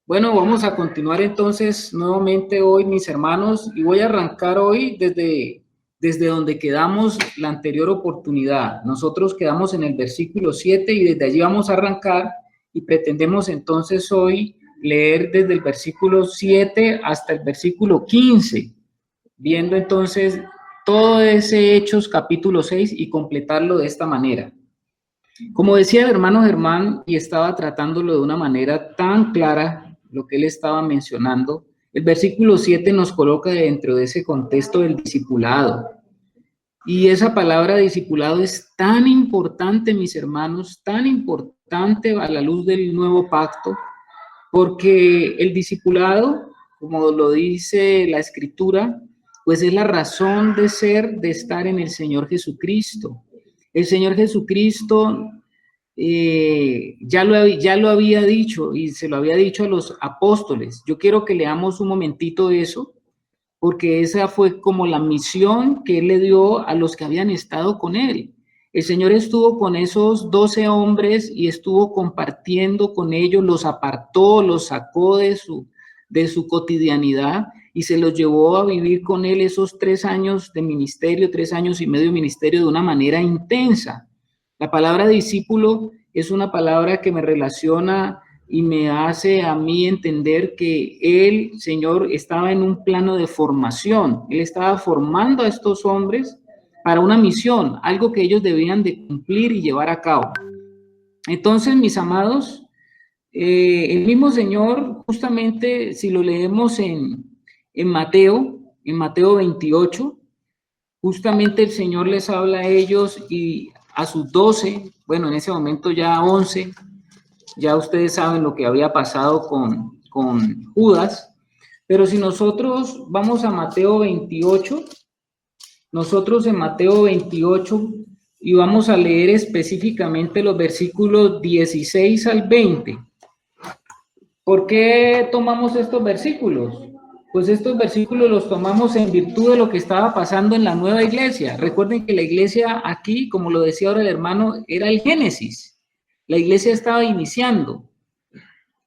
Bueno, vamos a continuar entonces nuevamente hoy, mis hermanos, y voy a arrancar hoy desde donde quedamos la anterior oportunidad. Nosotros quedamos en el versículo 7 y desde allí vamos a arrancar y pretendemos entonces hoy leer desde el versículo 7 hasta el versículo 15, viendo entonces todo ese Hechos capítulo 6 y completarlo de esta manera. Como decía el hermano Germán, y estaba tratándolo de una manera tan clara, lo que él estaba mencionando, el versículo 7 nos coloca dentro de ese contexto del discipulado. Y esa palabra discipulado es tan importante, mis hermanos, tan importante a la luz del nuevo pacto, porque el discipulado, como lo dice la Escritura, pues es la razón de ser, de estar en el Señor Jesucristo. El Señor Jesucristo ya lo había dicho y se lo había dicho a los apóstoles. Yo quiero que leamos un momentito eso, porque esa fue como la misión que él le dio a los que habían estado con él. El Señor estuvo con esos 12 hombres y estuvo compartiendo con ellos, los apartó, los sacó de su cotidianidad y se los llevó a vivir con él esos 3 años de ministerio, 3 años y medio de ministerio de una manera intensa. La palabra discípulo es una palabra que me relaciona y me hace a mí entender que el Señor estaba en un plano de formación. Él estaba formando a estos hombres para una misión, algo que ellos debían de cumplir y llevar a cabo. Entonces, mis amados, el mismo Señor, justamente si lo leemos en Mateo 28, justamente el Señor les habla a ellos y a sus 12, bueno, en ese momento ya 11, ya ustedes saben lo que había pasado con Judas, pero si nosotros vamos a Mateo 28, nosotros en Mateo 28 y vamos a leer específicamente los versículos 16 al 20. ¿Por qué tomamos estos versículos? Pues estos versículos los tomamos en virtud de lo que estaba pasando en la nueva iglesia. Recuerden que la iglesia aquí, como lo decía ahora el hermano, era el Génesis. La iglesia estaba iniciando.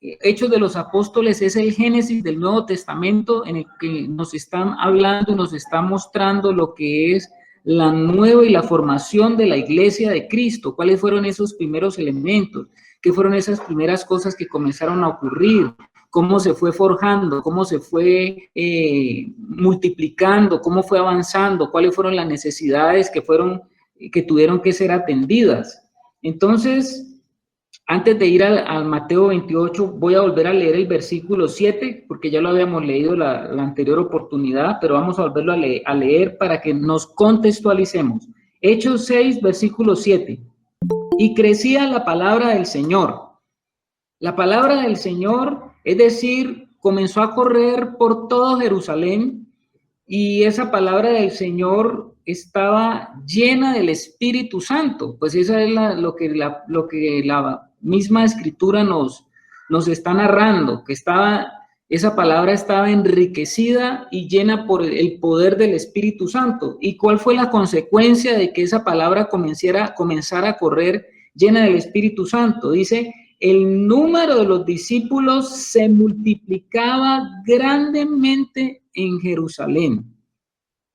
Hechos de los Apóstoles es el Génesis del Nuevo Testamento en el que nos están hablando, nos están mostrando lo que es la nueva y la formación de la iglesia de Cristo. ¿Cuáles fueron esos primeros elementos? ¿Qué fueron esas primeras cosas que comenzaron a ocurrir? ¿Cómo se fue forjando? ¿Cómo se fue multiplicando? ¿Cómo fue avanzando? ¿Cuáles fueron las necesidades que tuvieron que ser atendidas? Entonces, antes de ir al Mateo 28, voy a volver a leer el versículo 7, porque ya lo habíamos leído la anterior oportunidad, pero vamos a volverlo a leer para que nos contextualicemos. Hechos 6, versículo 7. Y crecía la palabra del Señor. La palabra del Señor, es decir, comenzó a correr por todo Jerusalén y esa palabra del Señor estaba llena del Espíritu Santo. Pues esa es lo que la misma escritura nos está narrando, que esa palabra estaba enriquecida y llena por el poder del Espíritu Santo. ¿Y cuál fue la consecuencia de que esa palabra comenzara a correr llena del Espíritu Santo? Dice, el número de los discípulos se multiplicaba grandemente en Jerusalén.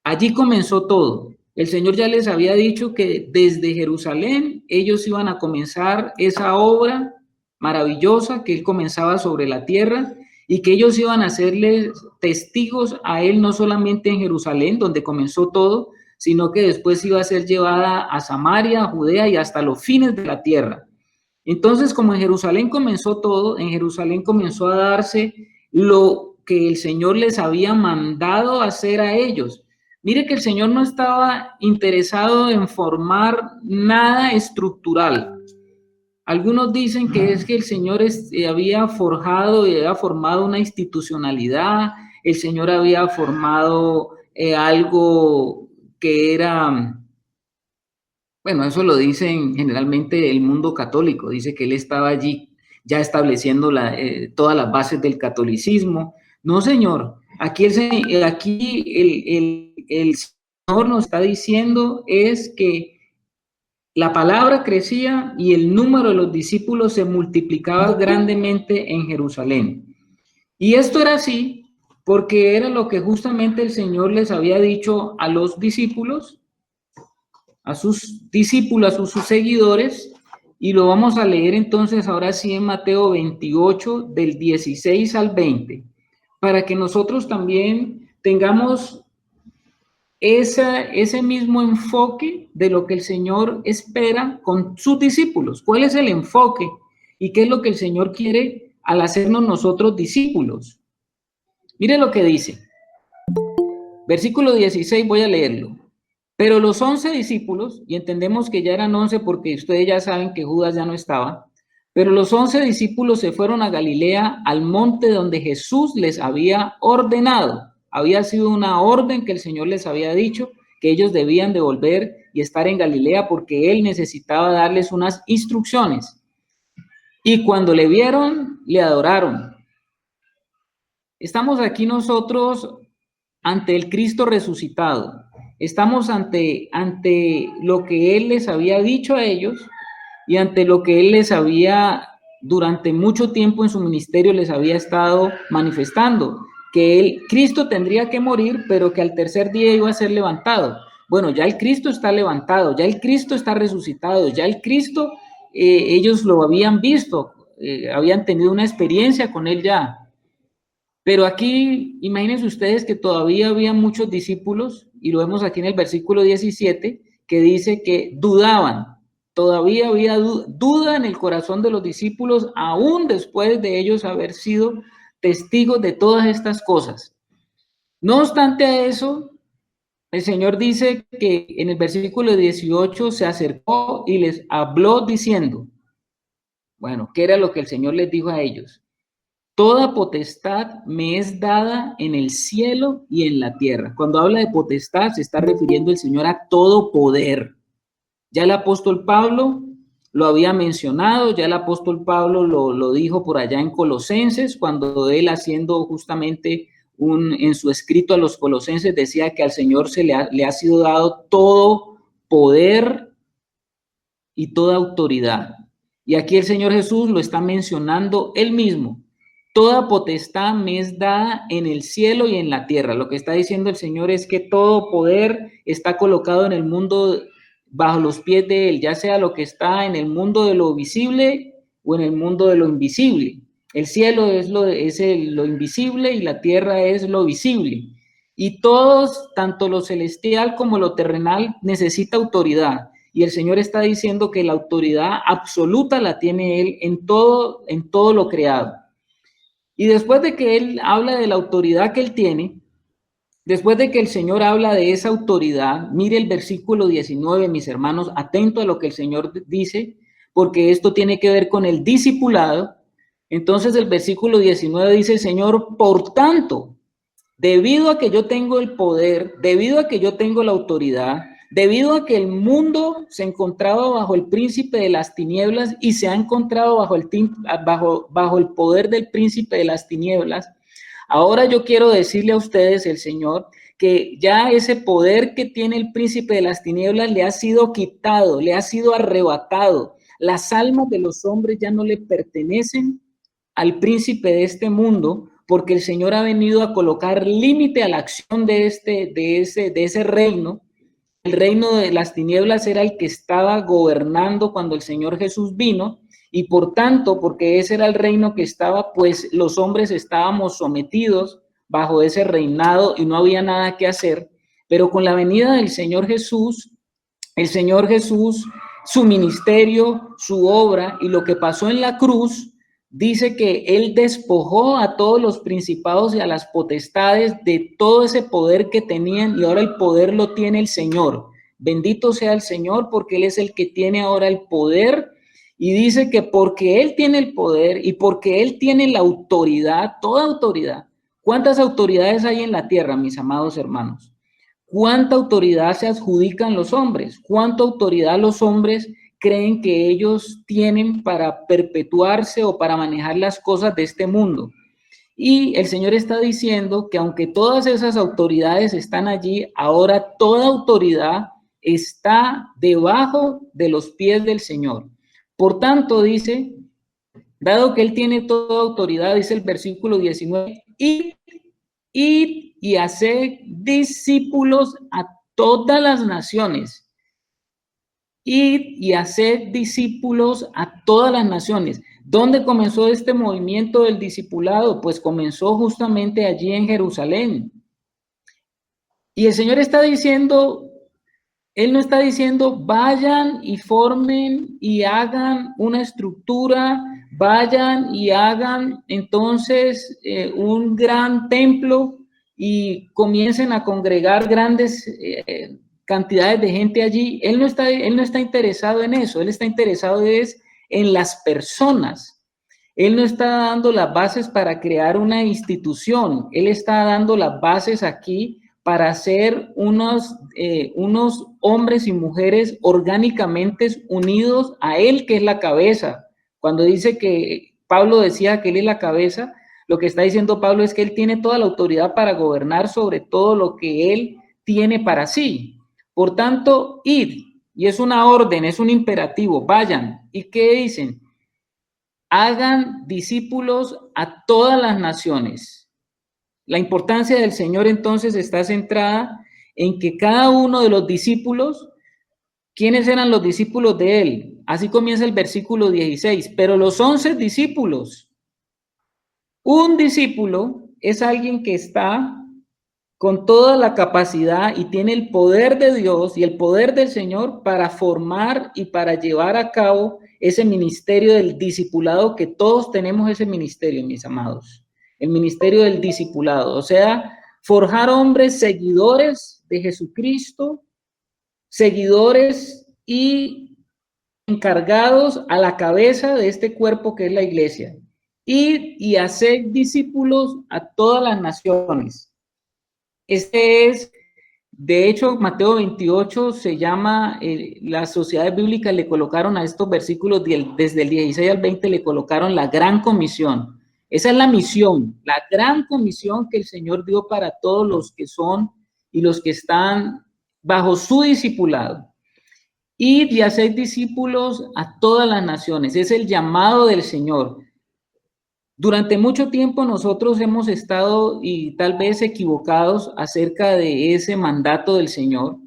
Allí comenzó todo. El Señor ya les había dicho que desde Jerusalén ellos iban a comenzar esa obra maravillosa que Él comenzaba sobre la tierra y que ellos iban a serles testigos a Él no solamente en Jerusalén, donde comenzó todo, sino que después iba a ser llevada a Samaria, a Judea y hasta los fines de la tierra. Entonces, como en Jerusalén comenzó todo, en Jerusalén comenzó a darse lo que el Señor les había mandado hacer a ellos. Mire que el Señor no estaba interesado en formar nada estructural. Algunos dicen que es que el Señor había forjado y había formado una institucionalidad, el Señor había formado algo que era, bueno, eso lo dicen generalmente el mundo católico, dice que Él estaba allí ya estableciendo todas las bases del catolicismo. No, señor, aquí el Señor nos está diciendo es que La palabra crecía y el número de los discípulos se multiplicaba grandemente en Jerusalén. Y esto era así porque era lo que justamente el Señor les había dicho a los discípulos, a sus seguidores, y lo vamos a leer entonces ahora sí en Mateo 28, del 16 al 20, para que nosotros también tengamos ese mismo enfoque de lo que el Señor espera con sus discípulos. ¿Cuál es el enfoque? ¿Y qué es lo que el Señor quiere al hacernos nosotros discípulos? Mire lo que dice. Versículo 16, voy a leerlo. Pero los 11 discípulos, y entendemos que ya eran 11 porque ustedes ya saben que Judas ya no estaba, pero los 11 discípulos se fueron a Galilea, al monte donde Jesús les había ordenado. Había sido una orden que el Señor les había dicho que ellos debían de volver y estar en Galilea porque Él necesitaba darles unas instrucciones. Y cuando le vieron, le adoraron. Estamos aquí nosotros ante el Cristo resucitado. Estamos ante lo que Él les había dicho a ellos y ante lo que Él les había, durante mucho tiempo en su ministerio, les había estado manifestando, que Cristo tendría que morir, pero que al tercer día iba a ser levantado. Bueno, ya el Cristo está levantado, ya el Cristo está resucitado, ya el Cristo, ellos lo habían visto, habían tenido una experiencia con Él ya. Pero aquí, imagínense ustedes que todavía había muchos discípulos, y lo vemos aquí en el versículo 17, que dice que dudaban. Todavía había duda en el corazón de los discípulos, aún después de ellos haber sido testigos de todas estas cosas. No obstante a eso, el Señor dice que en el versículo 18 se acercó y les habló diciendo, bueno, ¿qué era lo que el Señor les dijo a ellos? Toda potestad me es dada en el cielo y en la tierra. Cuando habla de potestad, se está refiriendo el Señor a todo poder. Ya el apóstol Pablo lo había mencionado, ya el apóstol Pablo lo dijo por allá en Colosenses, cuando él haciendo justamente en su escrito a los Colosenses decía que al Señor le ha sido dado todo poder y toda autoridad. Y aquí el Señor Jesús lo está mencionando él mismo. Toda potestad me es dada en el cielo y en la tierra. Lo que está diciendo el Señor es que todo poder está colocado en el mundo bajo los pies de Él, ya sea lo que está en el mundo de lo visible o en el mundo de lo invisible. El cielo es lo invisible y la tierra es lo visible. Y todos, tanto lo celestial como lo terrenal, necesita autoridad. Y el Señor está diciendo que la autoridad absoluta la tiene Él en todo lo creado. Y después de que Él habla de la autoridad que Él tiene, después de que el Señor habla de esa autoridad, mire el versículo 19, mis hermanos, atento a lo que el Señor dice, porque esto tiene que ver con el discipulado. Entonces el versículo 19 dice, Señor, por tanto, debido a que yo tengo el poder, debido a que yo tengo la autoridad, debido a que el mundo se encontraba bajo el príncipe de las tinieblas y se ha encontrado bajo el poder del príncipe de las tinieblas, ahora yo quiero decirle a ustedes, el Señor, que ya ese poder que tiene el príncipe de las tinieblas le ha sido quitado, le ha sido arrebatado. Las almas de los hombres ya no le pertenecen al príncipe de este mundo, porque el Señor ha venido a colocar límite a la acción de ese reino. El reino de las tinieblas era el que estaba gobernando cuando el Señor Jesús vino, y por tanto, porque ese era el reino que estaba, pues los hombres estábamos sometidos bajo ese reinado y no había nada que hacer. Pero con la venida del Señor Jesús, el Señor Jesús, su ministerio, su obra y lo que pasó en la cruz, dice que Él despojó a todos los principados y a las potestades de todo ese poder que tenían, y ahora el poder lo tiene el Señor. Bendito sea el Señor, porque Él es el que tiene ahora el poder. Y dice que porque Él tiene el poder y porque Él tiene la autoridad, toda autoridad. ¿Cuántas autoridades hay en la tierra, mis amados hermanos? ¿Cuánta autoridad se adjudican los hombres? ¿Cuánta autoridad los hombres creen que ellos tienen para perpetuarse o para manejar las cosas de este mundo? Y el Señor está diciendo que aunque todas esas autoridades están allí, ahora toda autoridad está debajo de los pies del Señor. Por tanto, dice, dado que Él tiene toda autoridad, dice el versículo 19, id y haced discípulos a todas las naciones. Id y haced discípulos a todas las naciones. ¿Dónde comenzó este movimiento del discipulado? Pues comenzó justamente allí en Jerusalén. Y el Señor está diciendo, Él no está diciendo, vayan y formen y hagan una estructura, vayan y hagan entonces un gran templo y comiencen a congregar grandes cantidades de gente allí. Él no está interesado en eso, Él está interesado es en las personas. Él no está dando las bases para crear una institución, Él está dando las bases aquí para ser unos hombres y mujeres orgánicamente unidos a Él, que es la cabeza. Cuando dice que Pablo decía que Él es la cabeza, lo que está diciendo Pablo es que Él tiene toda la autoridad para gobernar sobre todo lo que Él tiene para sí. Por tanto, id, y es una orden, es un imperativo, vayan. ¿Y qué dicen? Hagan discípulos a todas las naciones. La importancia del Señor entonces está centrada en que cada uno de los discípulos, ¿quiénes eran los discípulos de Él? Así comienza el versículo 16, pero los 11 discípulos. Un discípulo es alguien que está con toda la capacidad y tiene el poder de Dios y el poder del Señor para formar y para llevar a cabo ese ministerio del discipulado, que todos tenemos ese ministerio, mis amados, el ministerio del discipulado, o sea, forjar hombres seguidores de Jesucristo, seguidores y encargados a la cabeza de este cuerpo que es la iglesia, y hacer discípulos a todas las naciones. Este es, de hecho, Mateo 28 se llama, las sociedades bíblicas le colocaron a estos versículos desde el 16 al 20, le colocaron la gran comisión. Esa es la misión, la gran comisión que el Señor dio para todos los que son y los que están bajo su discipulado. Id y haced discípulos a todas las naciones. Es el llamado del Señor. Durante mucho tiempo nosotros hemos estado y tal vez equivocados acerca de ese mandato del Señor,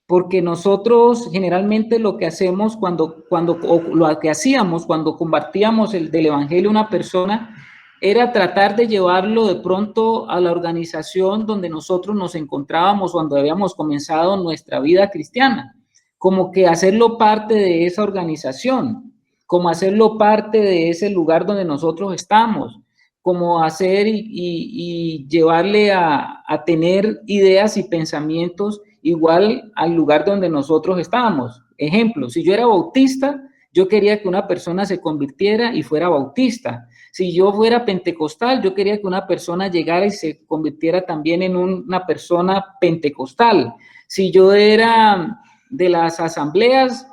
porque nosotros generalmente lo que hacemos lo que hacíamos cuando compartíamos del Evangelio a una persona era tratar de llevarlo de pronto a la organización donde nosotros nos encontrábamos cuando habíamos comenzado nuestra vida cristiana, como que hacerlo parte de esa organización, como hacerlo parte de ese lugar donde nosotros estamos, como hacer y llevarle a tener ideas y pensamientos igual al lugar donde nosotros estábamos. Ejemplo, si yo era bautista, yo quería que una persona se convirtiera y fuera bautista. Si yo fuera pentecostal, yo quería que una persona llegara y se convirtiera también en una persona pentecostal. Si yo era de las asambleas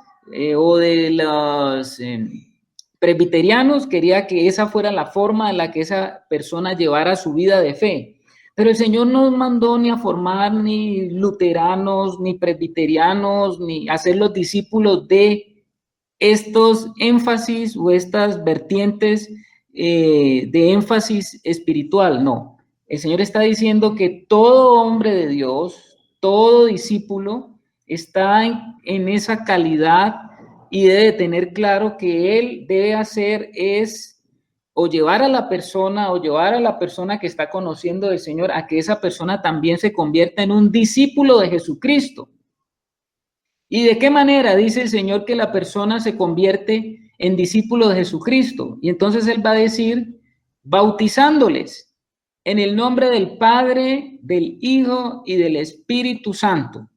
o de los presbiterianos, quería que esa fuera la forma en la que esa persona llevara su vida de fe. Pero el Señor no nos mandó ni a formar ni luteranos, ni presbiterianos, ni hacer los discípulos de estos énfasis o estas vertientes de énfasis espiritual. No, el Señor está diciendo que todo hombre de Dios, todo discípulo, está en esa calidad y debe tener claro que él debe hacer es o llevar a la persona que está conociendo del Señor a que esa persona también se convierta en un discípulo de Jesucristo. ¿Y de qué manera dice el Señor que la persona se convierte en discípulo de Jesucristo? Y entonces Él va a decir, bautizándoles en el nombre del Padre, del Hijo y del Espíritu Santo.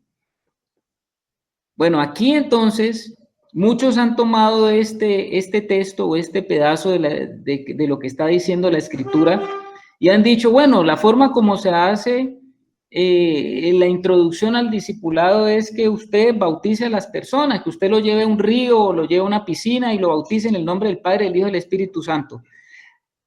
Bueno, aquí entonces muchos han tomado este texto o este pedazo de lo que está diciendo la Escritura y han dicho, bueno, la forma como se hace la introducción al discipulado es que usted bautice a las personas, que usted lo lleve a un río o lo lleve a una piscina y lo bautice en el nombre del Padre, del Hijo y del Espíritu Santo.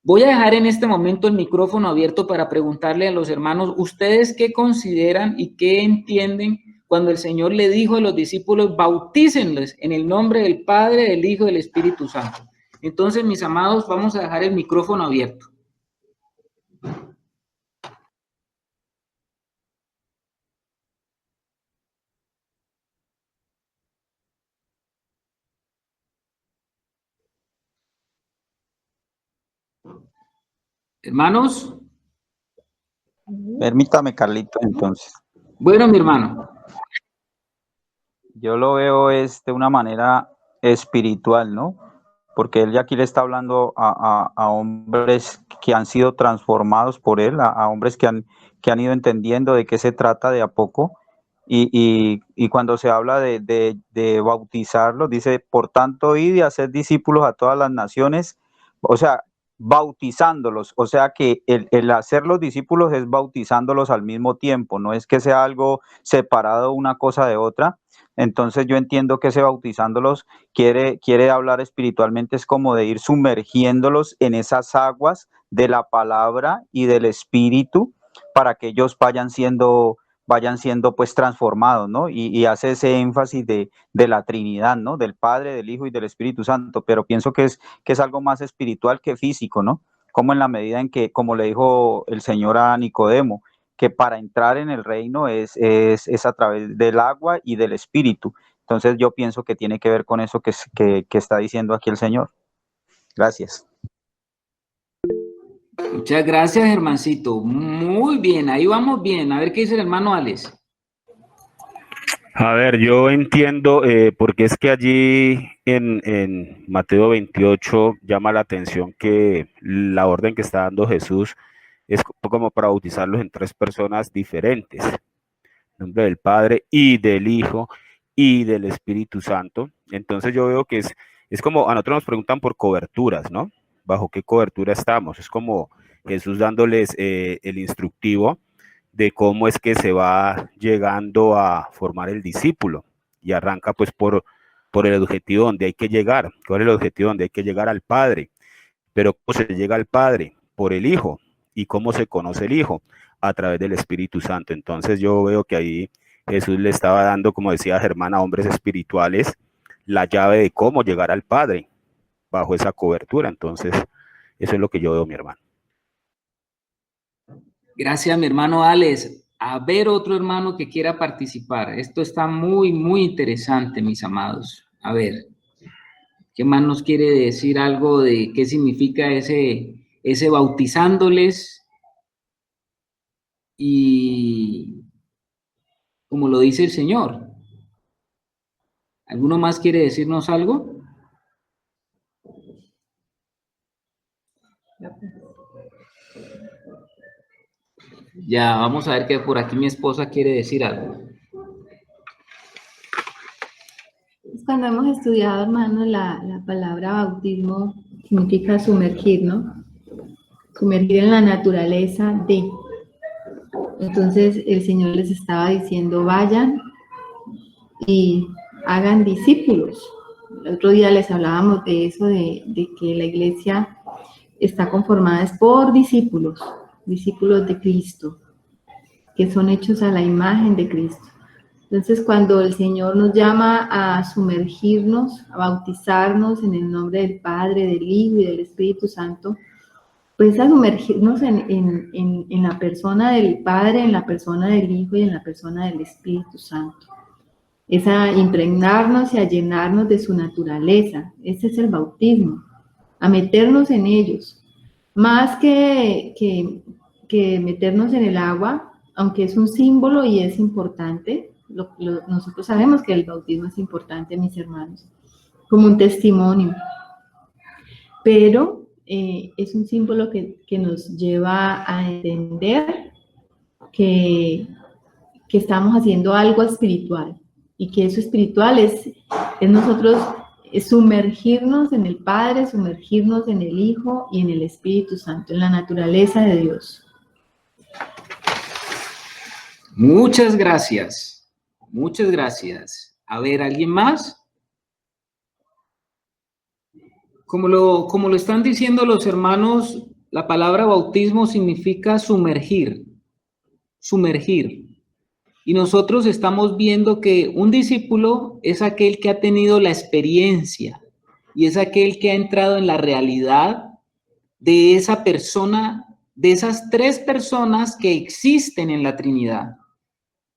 Voy a dejar en este momento el micrófono abierto para preguntarle a los hermanos, ¿ustedes qué consideran y qué entienden cuando el Señor le dijo a los discípulos, bautícenlos en el nombre del Padre, del Hijo y del Espíritu Santo. Entonces, mis amados, vamos a dejar el micrófono abierto. Hermanos. Permítame, Carlito, entonces. Bueno, mi hermano. Yo lo veo de una manera espiritual, ¿no? Porque él ya aquí le está hablando a hombres que han sido transformados por él, a hombres que han ido entendiendo de qué se trata de a poco. Y cuando se habla de bautizarlos, dice, por tanto, id y hacer discípulos a todas las naciones, o sea, bautizándolos, o sea que el hacer los discípulos es bautizándolos al mismo tiempo, no es que sea algo separado una cosa de otra. Entonces yo entiendo que ese bautizándolos quiere hablar espiritualmente, es como de ir sumergiéndolos en esas aguas de la palabra y del espíritu para que ellos vayan siendo pues transformados, ¿no? Y hace ese énfasis de la Trinidad, ¿no? Del Padre, del Hijo y del Espíritu Santo, pero pienso que es algo más espiritual que físico, ¿no? Como en la medida en que, como le dijo el Señor a Nicodemo, que para entrar en el reino es a través del agua y del Espíritu. Entonces yo pienso que tiene que ver con eso que está diciendo aquí el Señor. Gracias. Muchas gracias, hermancito. Muy bien, ahí vamos bien. A ver qué dice el hermano Alex. A ver, yo entiendo porque es que allí en Mateo 28 llama la atención que la orden que está dando Jesús es como para bautizarlos en 3 personas diferentes. En nombre del Padre y del Hijo y del Espíritu Santo. Entonces yo veo que es como a nosotros nos preguntan por coberturas, ¿no? ¿Bajo qué cobertura estamos? Es como Jesús dándoles el instructivo de cómo es que se va llegando a formar el discípulo y arranca pues por el objetivo donde hay que llegar. ¿Cuál es el objetivo donde hay que llegar? Al Padre. Pero ¿cómo se llega al Padre? Por el Hijo. ¿Y cómo se conoce el Hijo? A través del Espíritu Santo. Entonces yo veo que ahí Jesús le estaba dando, como decía Germán, a hombres espirituales la llave de cómo llegar al Padre bajo esa cobertura. Entonces eso es lo que yo veo, mi hermano. Gracias, mi hermano Alex. A ver otro hermano que quiera participar. Esto está muy, muy interesante, mis amados. A ver, ¿qué más nos quiere decir algo de qué significa ese bautizándoles? Y como lo dice el Señor. ¿Alguno más quiere decirnos algo? Ya, vamos a ver que por aquí mi esposa quiere decir algo. Cuando hemos estudiado, hermano, la palabra bautismo significa sumergir, ¿no? Sumergir en la naturaleza de. Entonces el Señor les estaba diciendo, vayan y hagan discípulos. El otro día les hablábamos de eso, de que la iglesia está conformada por discípulos, discípulos de Cristo, que son hechos a la imagen de Cristo. Entonces, cuando el Señor nos llama a sumergirnos, a bautizarnos en el nombre del Padre, del Hijo y del Espíritu Santo, pues a sumergirnos en la persona del Padre, en la persona del Hijo y en la persona del Espíritu Santo. Es a impregnarnos y a llenarnos de su naturaleza. Ese es el bautismo, a meternos en ellos. Más que meternos en el agua, aunque es un símbolo y es importante, nosotros sabemos que el bautismo es importante, mis hermanos, como un testimonio, pero es un símbolo que nos lleva a entender que estamos haciendo algo espiritual y que eso espiritual es nosotros sumergirnos en el Padre, sumergirnos en el Hijo y en el Espíritu Santo, en la naturaleza de Dios. Muchas gracias. Muchas gracias. A ver, ¿alguien más? Como lo están diciendo los hermanos, la palabra bautismo significa sumergir. Sumergir. Y nosotros estamos viendo que un discípulo es aquel que ha tenido la experiencia y es aquel que ha entrado en la realidad de esa persona, de esas tres personas que existen en la Trinidad.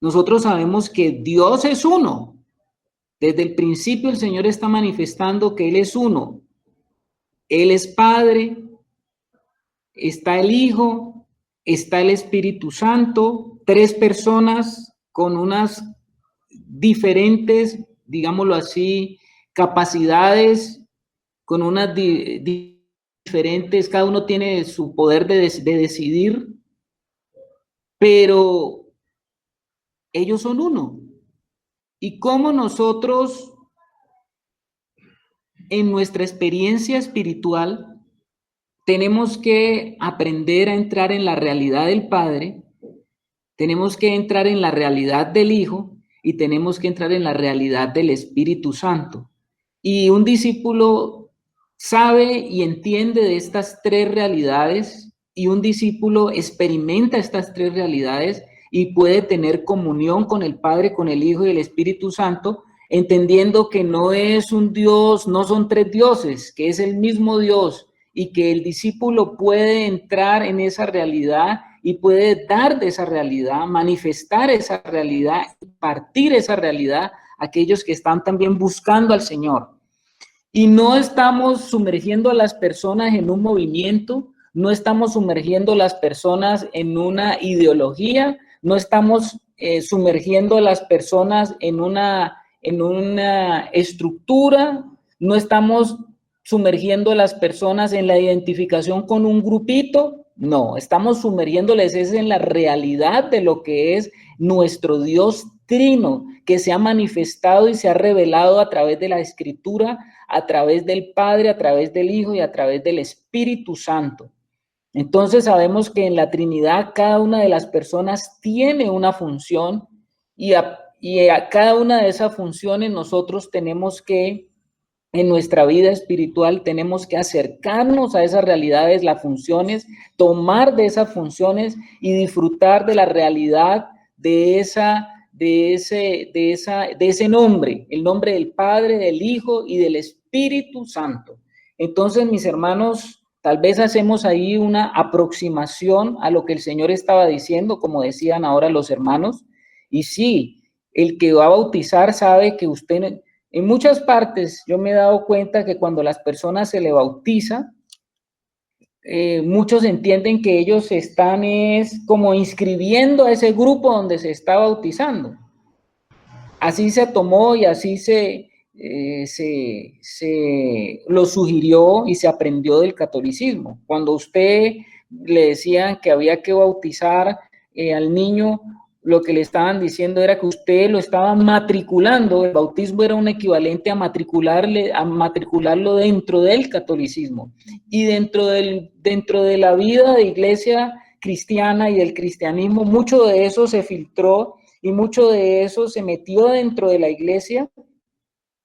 Nosotros sabemos que Dios es uno. Desde el principio el Señor está manifestando que Él es uno. Él es Padre, está el Hijo, está el Espíritu Santo, tres personas con unas diferentes, digámoslo así, capacidades, con unas diferentes, cada uno tiene su poder de decidir, pero ellos son uno. Y cómo nosotros, en nuestra experiencia espiritual, tenemos que aprender a entrar en la realidad del Padre, tenemos que entrar en la realidad del Hijo y tenemos que entrar en la realidad del Espíritu Santo. Y un discípulo sabe y entiende de estas tres realidades y un discípulo experimenta estas tres realidades y puede tener comunión con el Padre, con el Hijo y el Espíritu Santo, entendiendo que no es un Dios, no son tres dioses, que es el mismo Dios y que el discípulo puede entrar en esa realidad y puede dar de esa realidad, manifestar esa realidad, partir esa realidad a aquellos que están también buscando al Señor. Y no estamos sumergiendo a las personas en un movimiento, no estamos sumergiendo a las personas en una ideología, no estamos sumergiendo a las personas en una estructura, no estamos sumergiendo a las personas en la identificación con un grupito, no, estamos sumergiéndoles en la realidad de lo que es nuestro Dios trino, que se ha manifestado y se ha revelado a través de la Escritura, a través del Padre, a través del Hijo y a través del Espíritu Santo. Entonces sabemos que en la Trinidad cada una de las personas tiene una función y a cada una de esas funciones nosotros tenemos que, en nuestra vida espiritual, tenemos que acercarnos a esas realidades, las funciones, tomar de esas funciones y disfrutar de la realidad de ese nombre, el nombre del Padre, del Hijo y del Espíritu Santo. Entonces, mis hermanos, tal vez hacemos ahí una aproximación a lo que el Señor estaba diciendo, como decían ahora los hermanos, y sí, el que va a bautizar sabe que usted, en muchas partes yo me he dado cuenta que cuando las personas se le bautiza, muchos entienden que ellos están como inscribiendo a ese grupo donde se está bautizando. Así se tomó y así se lo sugirió y se aprendió del catolicismo. Cuando usted le decían que había que bautizar al niño, lo que le estaban diciendo era que usted lo estaba matriculando. El bautismo era un equivalente a matricularlo dentro del catolicismo. Y dentro de la vida de iglesia cristiana y del cristianismo, mucho de eso se filtró y mucho de eso se metió dentro de la iglesia.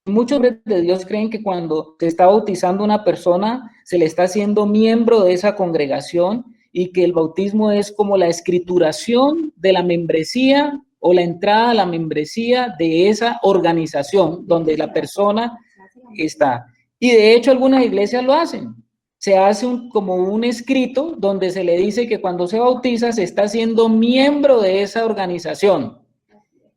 Muchos de Dios creen que cuando se está bautizando una persona, se le está haciendo miembro de esa congregación y que el bautismo es como la escrituración de la membresía o la entrada a la membresía de esa organización donde la persona está. Y de hecho algunas iglesias lo hacen. Se hace como un escrito donde se le dice que cuando se bautiza se está haciendo miembro de esa organización.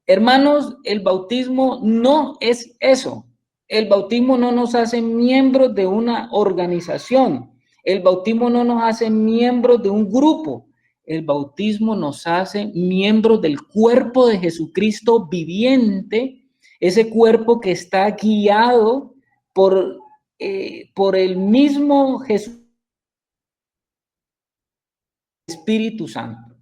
Hermanos, el bautismo no es eso. El bautismo no nos hace miembros de una organización. El bautismo no nos hace miembros de un grupo. El bautismo nos hace miembros del cuerpo de Jesucristo viviente, ese cuerpo que está guiado por el mismo Jesús, Espíritu Santo.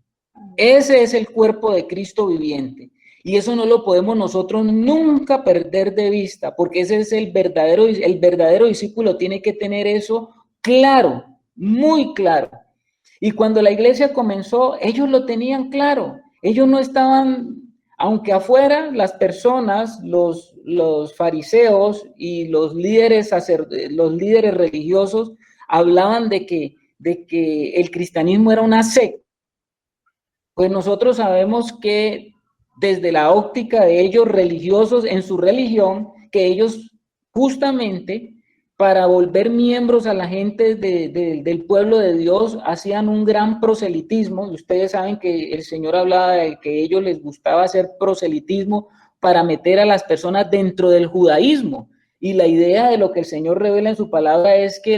Ese es el cuerpo de Cristo viviente. Y eso no lo podemos nosotros nunca perder de vista, porque ese es el verdadero discípulo tiene que tener eso claro, muy claro. Y cuando la iglesia comenzó, ellos lo tenían claro. Ellos no estaban, aunque afuera las personas, los fariseos y los líderes religiosos hablaban de que el cristianismo era una secta. Pues nosotros sabemos que desde la óptica de ellos religiosos en su religión, que ellos justamente para volver miembros a la gente del pueblo de Dios hacían un gran proselitismo. Y ustedes saben que el Señor hablaba de que a ellos les gustaba hacer proselitismo para meter a las personas dentro del judaísmo. Y la idea de lo que el Señor revela en su palabra es que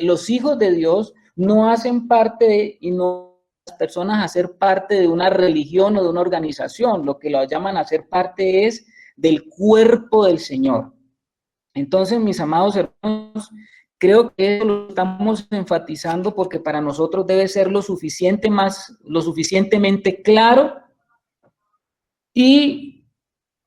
los hijos de Dios no hacen parte y no las personas hacer parte de una religión o de una organización. Lo que lo llaman a ser parte es del cuerpo del Señor. Entonces, mis amados hermanos, creo que eso lo estamos enfatizando porque para nosotros debe ser lo suficientemente claro, y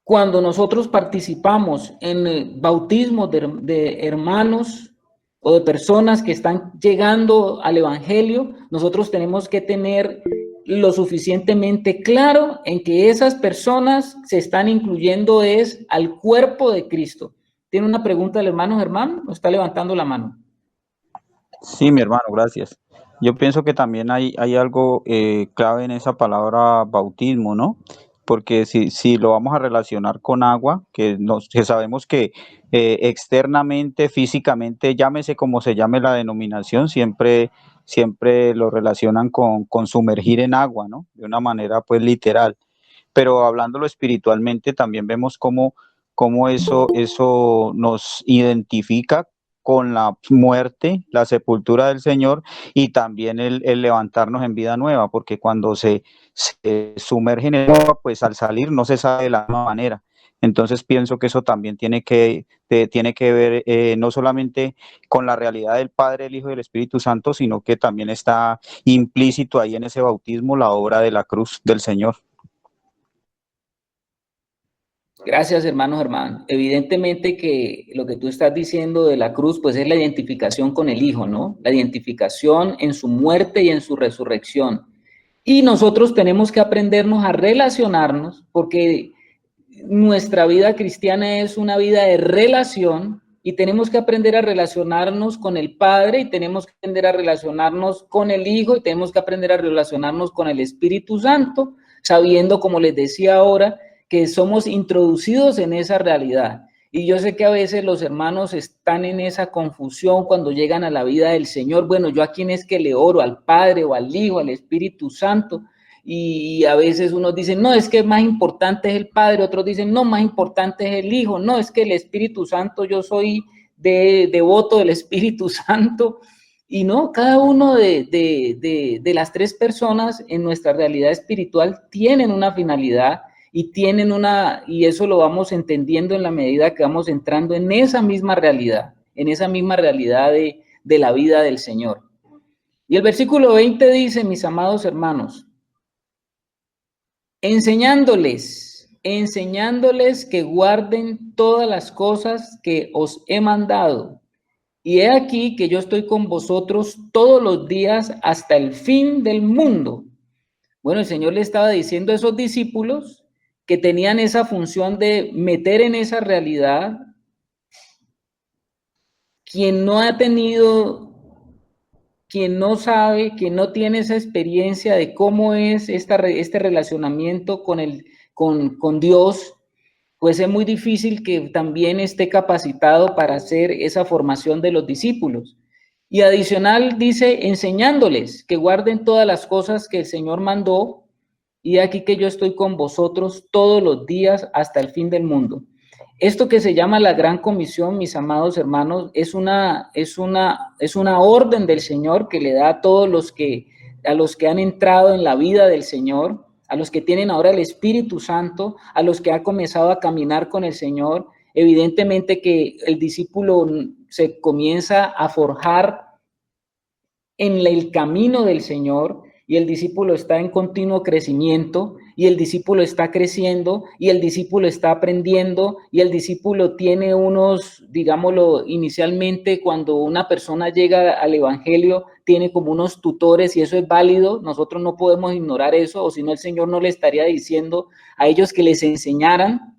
cuando nosotros participamos en el bautismo de hermanos o de personas que están llegando al evangelio, nosotros tenemos que tener lo suficientemente claro en que esas personas se están incluyendo es al cuerpo de Cristo. ¿Tiene una pregunta el hermano Germán o está levantando la mano? Sí, mi hermano, gracias. Yo pienso que también hay algo clave en esa palabra bautismo, ¿no? Porque si lo vamos a relacionar con agua, que sabemos que externamente, físicamente, llámese como se llame la denominación, siempre lo relacionan con sumergir en agua, ¿no? De una manera pues literal. Pero hablándolo espiritualmente, también vemos cómo eso nos identifica con la muerte, la sepultura del Señor, y también el levantarnos en vida nueva, porque cuando se sumerge en el agua, pues al salir no se sabe de la misma manera. Entonces pienso que eso también tiene que ver no solamente con la realidad del Padre, el Hijo y el Espíritu Santo, sino que también está implícito ahí en ese bautismo la obra de la cruz del Señor. Gracias, hermano Germán. Evidentemente que lo que tú estás diciendo de la cruz, pues es la identificación con el Hijo, ¿no? La identificación en su muerte y en su resurrección. Y nosotros tenemos que aprendernos a relacionarnos, porque nuestra vida cristiana es una vida de relación, y tenemos que aprender a relacionarnos con el Padre, y tenemos que aprender a relacionarnos con el Hijo, y tenemos que aprender a relacionarnos con el Espíritu Santo, sabiendo, como les decía ahora, que somos introducidos en esa realidad. Y yo sé que a veces los hermanos están en esa confusión cuando llegan a la vida del Señor. Bueno, ¿yo a quién es que le oro? ¿Al Padre o al Hijo, al Espíritu Santo? Y a veces unos dicen, no, es que más importante es el Padre, otros dicen, no, más importante es el Hijo, no, es que el Espíritu Santo, yo soy devoto del Espíritu Santo. Y no, cada uno de las tres personas en nuestra realidad espiritual tienen una finalidad, y eso lo vamos entendiendo en la medida que vamos entrando en esa misma realidad de la vida del Señor. Y el versículo 20 dice, mis amados hermanos, enseñándoles que guarden todas las cosas que os he mandado. Y he aquí que yo estoy con vosotros todos los días hasta el fin del mundo. Bueno, el Señor le estaba diciendo a esos discípulos que tenían esa función de meter en esa realidad. Quien no ha tenido, quien no sabe, quien no tiene esa experiencia de cómo es este relacionamiento con Dios, pues es muy difícil que también esté capacitado para hacer esa formación de los discípulos. Y adicional dice, enseñándoles que guarden todas las cosas que el Señor mandó, y aquí que yo estoy con vosotros todos los días hasta el fin del mundo. Esto que se llama la Gran Comisión, mis amados hermanos, es una orden del Señor que le da a todos a los que han entrado en la vida del Señor, a los que tienen ahora el Espíritu Santo, a los que han comenzado a caminar con el Señor. Evidentemente que el discípulo se comienza a forjar en el camino del Señor, y el discípulo está en continuo crecimiento, y el discípulo está creciendo, y el discípulo está aprendiendo, y el discípulo tiene unos, digámoslo, inicialmente cuando una persona llega al evangelio, tiene como unos tutores, y eso es válido. Nosotros no podemos ignorar eso, o si no el Señor no le estaría diciendo a ellos que les enseñaran,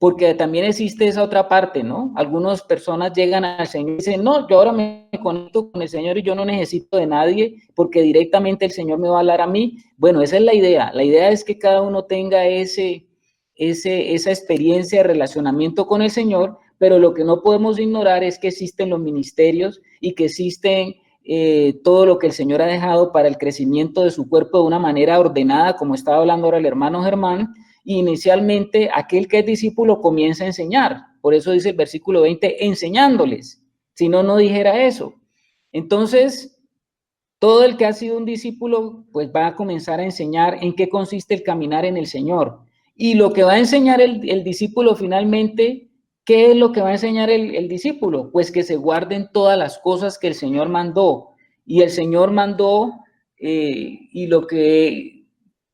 porque también existe esa otra parte, ¿no? Algunas personas llegan al Señor y dicen, no, yo ahora me conecto con el Señor y yo no necesito de nadie porque directamente el Señor me va a hablar a mí. Bueno, esa es la idea. La idea es que cada uno tenga esa experiencia de relacionamiento con el Señor, pero lo que no podemos ignorar es que existen los ministerios y que existen todo lo que el Señor ha dejado para el crecimiento de su cuerpo de una manera ordenada, como estaba hablando ahora el hermano Germán. Y inicialmente aquel que es discípulo comienza a enseñar. Por eso dice el versículo 20, enseñándoles. Si no, no dijera eso. Entonces, todo el que ha sido un discípulo, pues va a comenzar a enseñar en qué consiste el caminar en el Señor. Y lo que va a enseñar el discípulo finalmente, ¿qué es lo que va a enseñar el discípulo? Pues que se guarden todas las cosas que el Señor mandó. Y el Señor mandó, y lo que...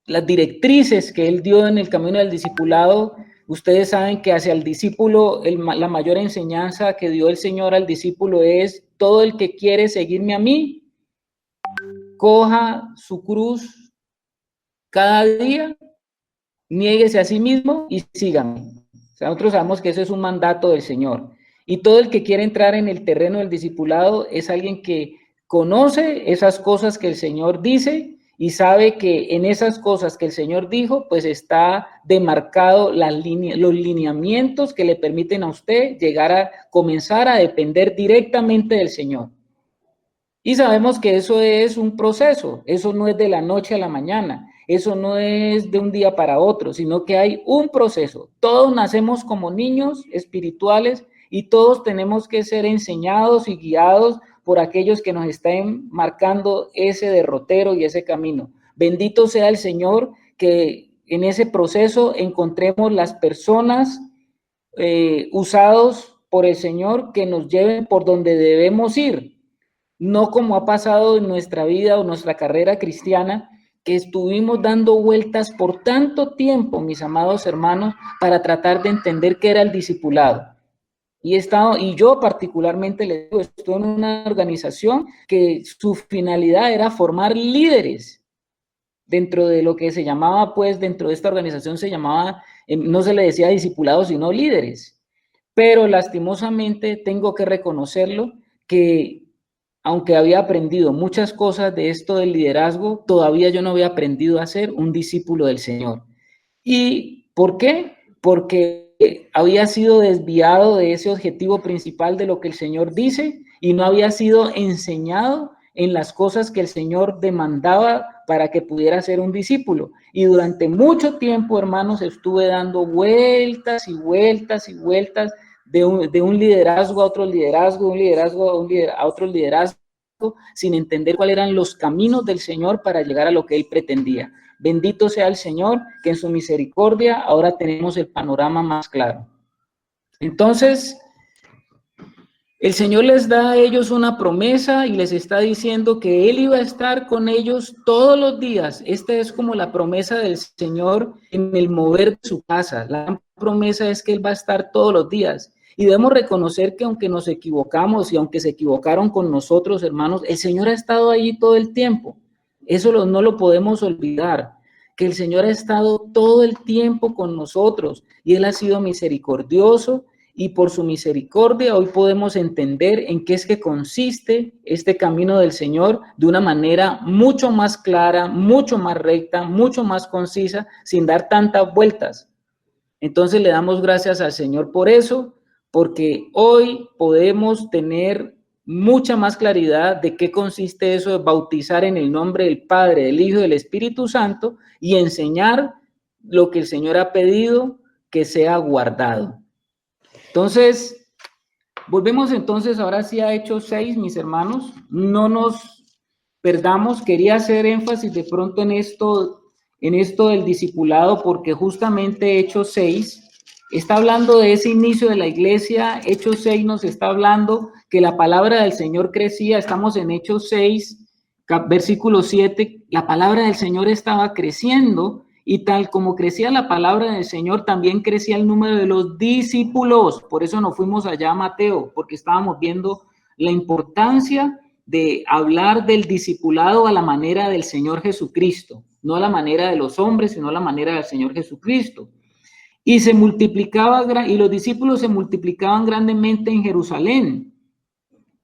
las directrices que él dio en el camino del discipulado, ustedes saben que hacia el discípulo, la mayor enseñanza que dio el Señor al discípulo es, todo el que quiere seguirme a mí, coja su cruz cada día, niéguese a sí mismo y sígame. O sea, nosotros sabemos que eso es un mandato del Señor. Y todo el que quiere entrar en el terreno del discipulado es alguien que conoce esas cosas que el Señor dice y sabe que en esas cosas que el Señor dijo, pues está demarcado los lineamientos que le permiten a usted llegar a comenzar a depender directamente del Señor. Y sabemos que eso es un proceso, eso no es de la noche a la mañana, eso no es de un día para otro, sino que hay un proceso. Todos nacemos como niños espirituales y todos tenemos que ser enseñados y guiados por aquellos que nos estén marcando ese derrotero y ese camino. Bendito sea el Señor que en ese proceso encontremos las personas usados por el Señor que nos lleven por donde debemos ir. No como ha pasado en nuestra vida o nuestra carrera cristiana, que estuvimos dando vueltas por tanto tiempo, mis amados hermanos, para tratar de entender qué era el discipulado. Y yo particularmente les digo, estoy en una organización que su finalidad era formar líderes. Dentro de lo que se llamaba, pues, dentro de esta organización se llamaba, no se le decía discipulados, sino líderes. Pero lastimosamente tengo que reconocerlo que aunque había aprendido muchas cosas de esto del liderazgo, todavía yo no había aprendido a ser un discípulo del Señor. ¿Y por qué? Porque había sido desviado de ese objetivo principal de lo que el Señor dice y no había sido enseñado en las cosas que el Señor demandaba para que pudiera ser un discípulo. Y durante mucho tiempo, hermanos, estuve dando vueltas y vueltas y vueltas de un liderazgo a otro liderazgo, un liderazgo a otro liderazgo, sin entender cuáles eran los caminos del Señor para llegar a lo que Él pretendía. Bendito sea el Señor, que en su misericordia ahora tenemos el panorama más claro. Entonces, el Señor les da a ellos una promesa y les está diciendo que Él iba a estar con ellos todos los días. Esta es como la promesa del Señor en el mover de su casa. La promesa es que Él va a estar todos los días. Y debemos reconocer que aunque nos equivocamos y aunque se equivocaron con nosotros, hermanos, el Señor ha estado ahí todo el tiempo. Eso no lo podemos olvidar, que el Señor ha estado todo el tiempo con nosotros y Él ha sido misericordioso. Y por su misericordia hoy podemos entender en qué es que consiste este camino del Señor de una manera mucho más clara, mucho más recta, mucho más concisa, sin dar tantas vueltas. Entonces le damos gracias al Señor por eso, porque hoy podemos tener mucha más claridad de qué consiste eso de bautizar en el nombre del Padre, del Hijo y del Espíritu Santo y enseñar lo que el Señor ha pedido que sea guardado. Entonces, volvemos entonces ahora sí a Hechos 6, mis hermanos. No nos perdamos. Quería hacer énfasis de pronto en esto del discipulado, porque justamente Hechos 6 está hablando de ese inicio de la iglesia. Hechos 6 nos está hablando que la palabra del Señor crecía. Estamos en Hechos 6, versículo 7. La palabra del Señor estaba creciendo. Y tal como crecía la palabra del Señor, también crecía el número de los discípulos. Por eso nos fuimos allá a Mateo, porque estábamos viendo la importancia de hablar del discipulado a la manera del Señor Jesucristo. No a la manera de los hombres, sino a la manera del Señor Jesucristo. y se multiplicaba, y los discípulos se multiplicaban grandemente en Jerusalén.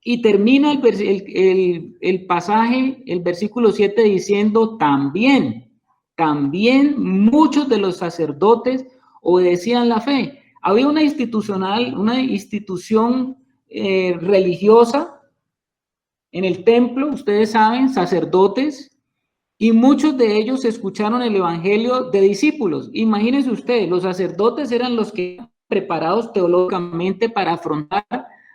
Y termina el pasaje, el versículo 7, diciendo también muchos de los sacerdotes obedecían la fe. Había una institución religiosa en el templo, ustedes saben, sacerdotes, y muchos de ellos escucharon el evangelio de discípulos. Imagínense ustedes, los sacerdotes eran los que eran preparados teológicamente para afrontar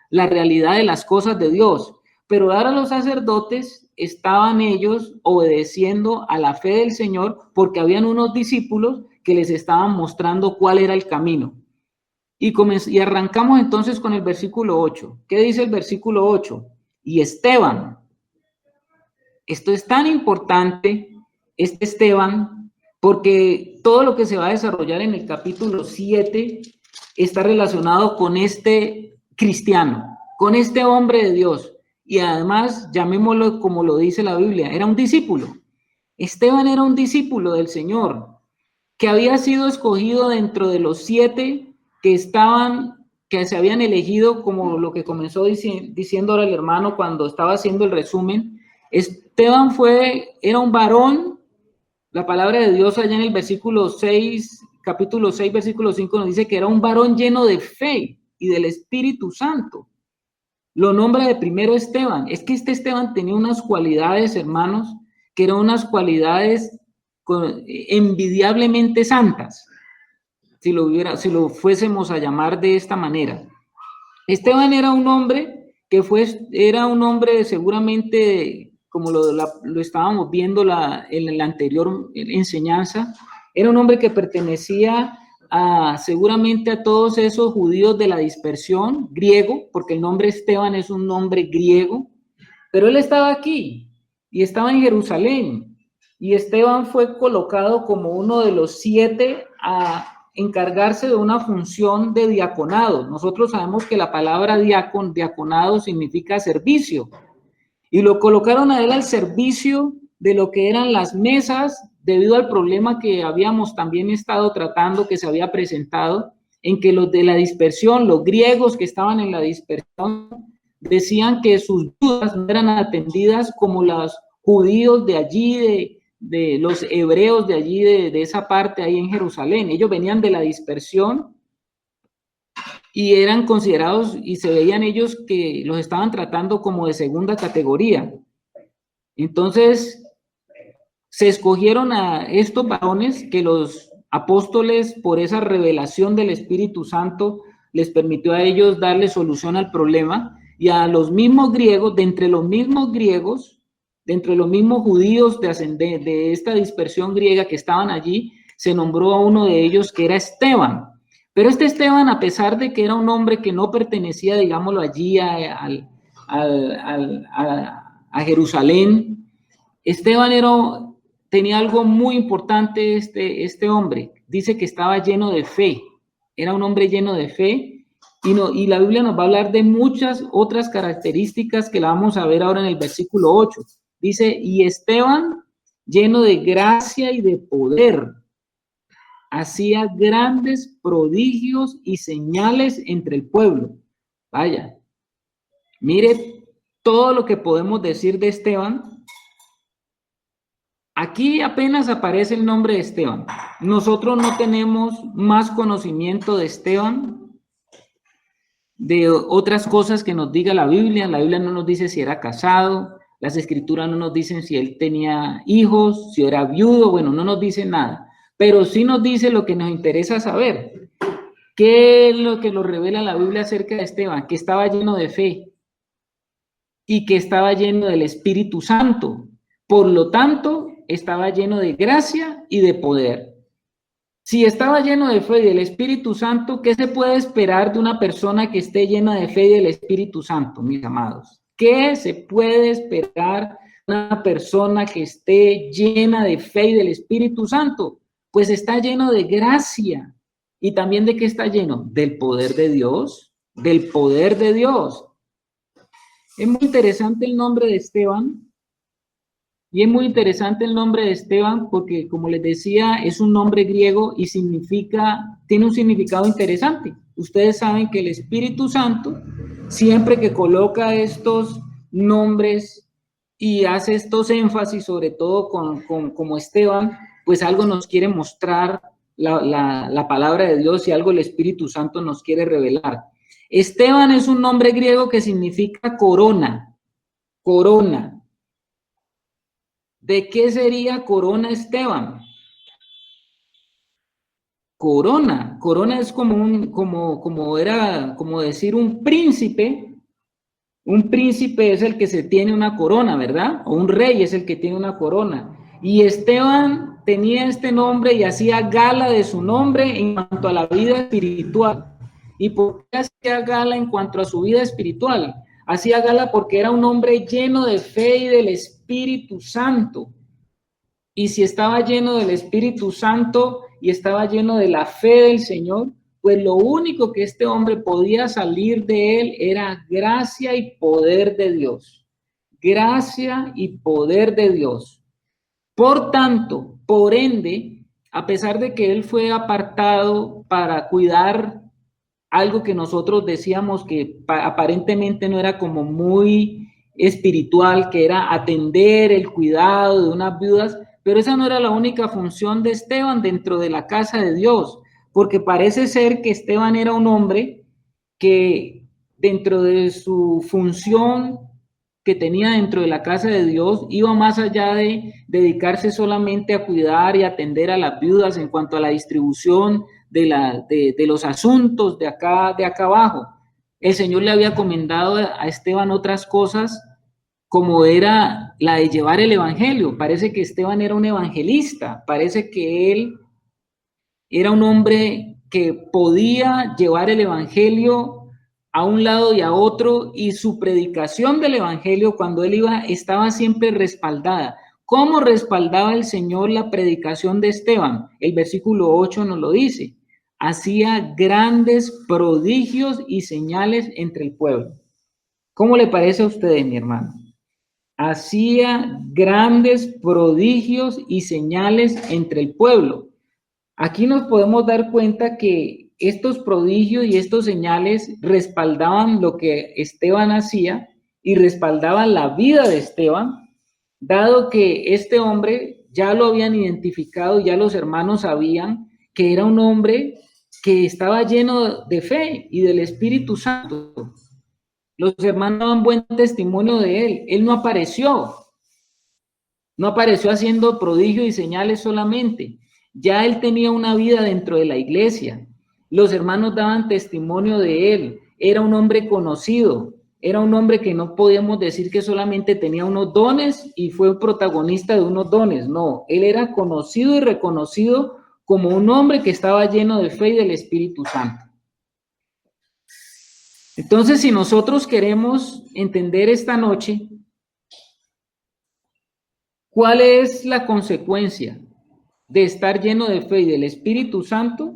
la realidad de las cosas de Dios, pero ahora los sacerdotes estaban ellos obedeciendo a la fe del Señor porque habían unos discípulos que les estaban mostrando cuál era el camino. Y arrancamos entonces con el versículo 8. ¿Qué dice el versículo 8? Y Esteban. Esto es tan importante, Esteban, porque todo lo que se va a desarrollar en el capítulo 7 está relacionado con este cristiano, con este hombre de Dios. Y además, llamémoslo como lo dice la Biblia, era un discípulo. Esteban era un discípulo del Señor, que había sido escogido dentro de los 7 que se habían elegido, como lo que comenzó diciendo ahora el hermano cuando estaba haciendo el resumen. Esteban era un varón. La palabra de Dios allá en el versículo 6, capítulo 6, versículo 5 nos dice que era un varón lleno de fe y del Espíritu Santo. Lo nombra de primero Esteban. Es que este Esteban tenía unas cualidades, hermanos, que eran unas cualidades envidiablemente santas, si lo fuésemos a llamar de esta manera. Esteban era un hombre era un hombre seguramente, como lo estábamos viendo en la anterior enseñanza, era un hombre que pertenecía seguramente a todos esos judíos de la dispersión, griego, porque el nombre Esteban es un nombre griego, pero él estaba aquí y estaba en Jerusalén, y Esteban fue colocado como uno de los 7 a encargarse de una función de diaconado. Nosotros sabemos que la palabra diaconado significa servicio, y lo colocaron a él al servicio de lo que eran las mesas, debido al problema que habíamos también estado tratando, que se había presentado, en que los de la dispersión, los griegos que estaban en la dispersión, decían que sus dudas no eran atendidas como los judíos de allí, de los hebreos de allí, de esa parte ahí en Jerusalén. Ellos venían de la dispersión y eran considerados, y se veían ellos que los estaban tratando como de segunda categoría. Entonces, se escogieron a estos varones que los apóstoles, por esa revelación del Espíritu Santo, les permitió a ellos darle solución al problema, y a los mismos griegos, de entre los mismos judíos de esta dispersión griega que estaban allí, se nombró a uno de ellos que era Esteban. Pero este Esteban, a pesar de que era un hombre que no pertenecía, digámoslo allí, a Jerusalén, Esteban tenía algo muy importante. Este hombre dice que estaba lleno de fe, era un hombre lleno de fe, y la Biblia nos va a hablar de muchas otras características que la vamos a ver ahora en el versículo 8. Dice, y Esteban, lleno de gracia y de poder, hacía grandes prodigios y señales entre el pueblo. Vaya, mire todo lo que podemos decir de Esteban. Aquí apenas aparece el nombre de Esteban. Nosotros no tenemos más conocimiento de Esteban, de otras cosas que nos diga la Biblia. La Biblia no nos dice si era casado, las escrituras no nos dicen si él tenía hijos, si era viudo, bueno, no nos dice nada, pero sí nos dice lo que nos interesa saber. ¿Qué es lo que nos revela la Biblia acerca de Esteban? Que estaba lleno de fe y que estaba lleno del Espíritu Santo. Por lo tanto, estaba lleno de gracia y de poder. Si estaba lleno de fe y del Espíritu Santo, ¿qué se puede esperar de una persona que esté llena de fe y del Espíritu Santo, mis amados? ¿Qué se puede esperar de una persona que esté llena de fe y del Espíritu Santo? Pues está lleno de gracia. ¿Y también de qué está lleno? Del poder de Dios, del poder de Dios. Es muy interesante el nombre de Esteban, Y es muy interesante el nombre de Esteban porque, como les decía, es un nombre griego y tiene un significado interesante. Ustedes saben que el Espíritu Santo, siempre que coloca estos nombres y hace estos énfasis, sobre todo como Esteban, pues algo nos quiere mostrar la palabra de Dios y algo el Espíritu Santo nos quiere revelar. Esteban es un nombre griego que significa corona, corona. ¿De qué sería corona Esteban? Corona es como decir un príncipe. Un príncipe es el que se tiene una corona, ¿verdad? O un rey es el que tiene una corona. Y Esteban tenía este nombre y hacía gala de su nombre en cuanto a la vida espiritual. ¿Y por qué hacía gala en cuanto a su vida espiritual? Hacía gala porque era un hombre lleno de fe y del Espíritu Santo. Y si estaba lleno del Espíritu Santo y estaba lleno de la fe del Señor, pues lo único que este hombre podía salir de él era gracia y poder de Dios. Gracia y poder de Dios. Por tanto, por ende, a pesar de que él fue apartado para cuidar algo que nosotros decíamos que aparentemente no era como muy espiritual, que era atender el cuidado de unas viudas, pero esa no era la única función de Esteban dentro de la casa de Dios, porque parece ser que Esteban era un hombre que dentro de su función que tenía dentro de la casa de Dios iba más allá de dedicarse solamente a cuidar y atender a las viudas en cuanto a la distribución de los asuntos de acá abajo. El Señor le había encomendado a Esteban otras cosas, como era la de llevar el evangelio. Parece que Esteban era un evangelista, parece que él era un hombre que podía llevar el evangelio a un lado y a otro, y su predicación del evangelio cuando él iba estaba siempre respaldada. ¿Cómo respaldaba el Señor la predicación de Esteban? El versículo 8 nos lo dice. Hacía grandes prodigios y señales entre el pueblo. ¿Cómo le parece a ustedes, mi hermano? Hacía grandes prodigios y señales entre el pueblo. Aquí nos podemos dar cuenta que estos prodigios y estos señales respaldaban lo que Esteban hacía y respaldaban la vida de Esteban, dado que este hombre ya lo habían identificado, ya los hermanos sabían que era un hombre que estaba lleno de fe y del Espíritu Santo. Los hermanos daban buen testimonio de él. Él no apareció haciendo prodigios y señales solamente. Ya él tenía una vida dentro de la iglesia. Los hermanos daban testimonio de él. Era un hombre conocido. Era un hombre que no podíamos decir que solamente tenía unos dones y fue protagonista de unos dones. No, él era conocido y reconocido como un hombre que estaba lleno de fe y del Espíritu Santo. Entonces, si nosotros queremos entender esta noche, ¿cuál es la consecuencia de estar lleno de fe y del Espíritu Santo?